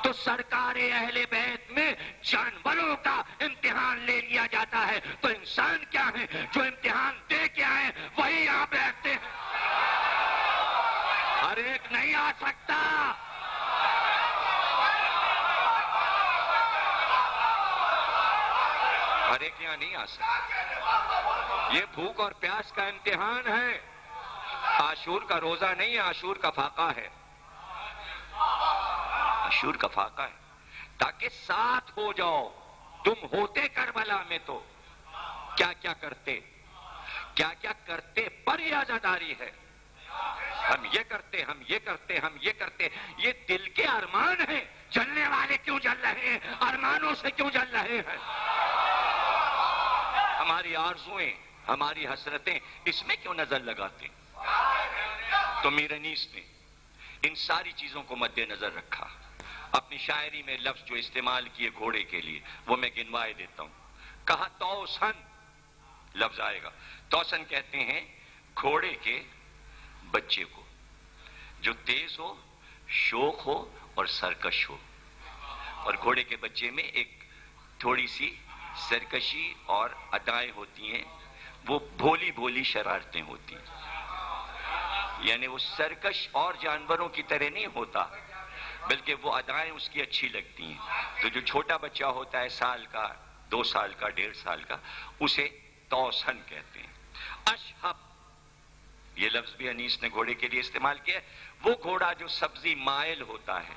تو سرکار اہل بیت میں جانوروں کا امتحان لے لیا جاتا ہے، تو انسان کیا ہے جو امتحان دے کے آئے وہی یہاں بیٹھتے ہیں. ہر ایک نہیں آ سکتا. ہر ایک یہاں نہیں آ سکتا. یہ بھوک اور پیاس کا امتحان ہے. عاشور کا روزہ نہیں ہے، عاشور کا فاقہ ہے. عاشور کا فاقہ ہے تاکہ ساتھ ہو جاؤ. تم ہوتے کربلا میں تو کیا کیا کرتے پر یہ عزاداری ہے. ہم یہ کرتے، ہم یہ کرتے، ہم یہ کرتے. یہ دل کے ارمان ہیں. جلنے والے کیوں جل رہے ہیں؟ ارمانوں سے کیوں جل رہے ہیں؟ ہماری آرزویں، ہماری حسرتیں اس میں کیوں نظر لگاتے ہیں؟ تو میر انیس نے ان ساری چیزوں کو مد نظر رکھا. اپنی شاعری میں لفظ جو استعمال کیے گھوڑے کے لیے وہ میں گنوائے دیتا ہوں. کہا توسن، لفظ آئے گا. توسن کہتے ہیں گھوڑے کے بچے کو جو تیز ہو، شوق ہو اور سرکش ہو. اور گھوڑے کے بچے میں ایک تھوڑی سی سرکشی اور ادائیں ہوتی ہیں، وہ بھولی بھولی شرارتیں ہوتی ہیں. یعنی وہ سرکش اور جانوروں کی طرح نہیں ہوتا، بلکہ وہ ادائیں اس کی اچھی لگتی ہیں. تو جو چھوٹا بچہ ہوتا ہے، سال کا، 2 سال کا، 1.5 سال کا، اسے توسن کہتے ہیں. اشہب، یہ لفظ بھی انیس نے گھوڑے کے لیے استعمال کیا ہے. وہ گھوڑا جو سبزی مائل ہوتا ہے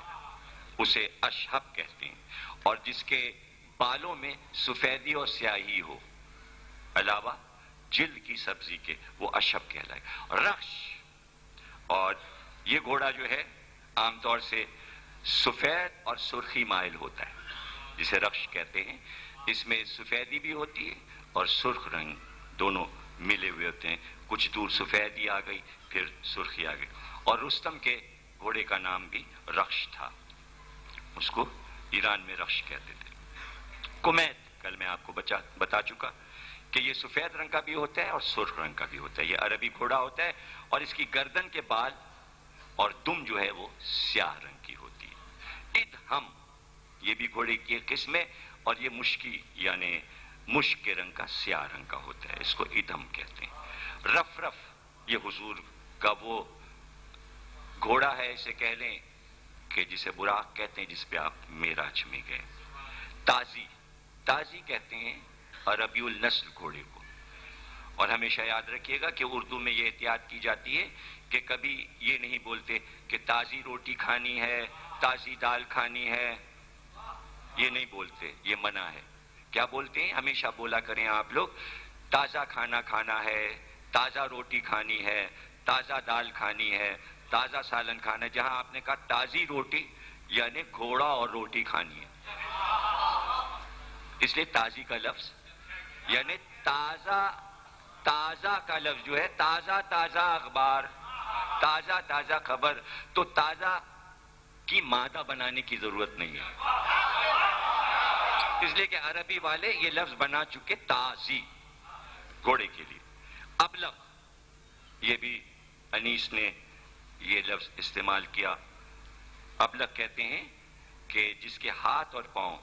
اسے اشہب کہتے ہیں، اور جس کے بالوں میں سفیدی اور سیاہی ہو علاوہ جلد کی سبزی کے، وہ اشہب کہلائے. رخش، اور یہ گھوڑا جو ہے عام طور سے سفید اور سرخی مائل ہوتا ہے، جسے رخش کہتے ہیں. اس میں سفیدی بھی ہوتی ہے اور سرخ رنگ دونوں ملے ہوئے ہوتے ہیں. کچھ دور سفیدی آ گئی، پھر سرخی آ گئی. اور رستم کے گھوڑے کا نام بھی رخش تھا، اس کو ایران میں رخش کہتے تھے. کمیت، کل میں آپ کو بتا چکا کہ یہ سفید رنگ کا بھی ہوتا ہے اور سرخ رنگ کا بھی ہوتا ہے. یہ عربی گھوڑا ہوتا ہے اور اس کی گردن کے بال اور دم جو ہے وہ سیاہ رنگ کی ہوتی ہے. ادہم، یہ بھی گھوڑے کی ایک قسم ہے اور یہ مشکی یعنی مشک کے رنگ کا، سیاہ رنگ کا ہوتا ہے. اس کو ادہم کہتے ہیں. رف رف، یہ حضور کا وہ گھوڑا ہے، اسے کہہ لیں کہ جسے براق کہتے ہیں، جس پہ آپ معراج میں گئے. تازی، تازی کہتے ہیں عربی النسل گھوڑے کو. اور ہمیشہ یاد رکھیے گا کہ اردو میں یہ احتیاط کی جاتی ہے کہ کبھی یہ نہیں بولتے کہ تازی روٹی کھانی ہے، تازی دال کھانی ہے، یہ نہیں بولتے، یہ منع ہے. کیا بولتے ہیں؟ ہمیشہ بولا کریں آپ لوگ تازہ کھانا کھانا ہے، تازہ روٹی کھانی ہے، تازہ دال کھانی ہے، تازہ سالن کھانا ہے. جہاں آپ نے کہا تازی روٹی یعنی گھوڑا اور روٹی کھانی ہے، اس لیے تازی کا لفظ یعنی تازہ، تازہ کا لفظ جو ہے تازہ تازہ اخبار، تازہ تازہ خبر. تو تازہ کی مادہ بنانے کی ضرورت نہیں ہے، اس لیے کہ عربی والے یہ لفظ بنا چکے تازی گھوڑے کے لیے. ابلغ، یہ بھی انیس نے یہ لفظ استعمال کیا. ابلغ کہتے ہیں کہ جس کے ہاتھ اور پاؤں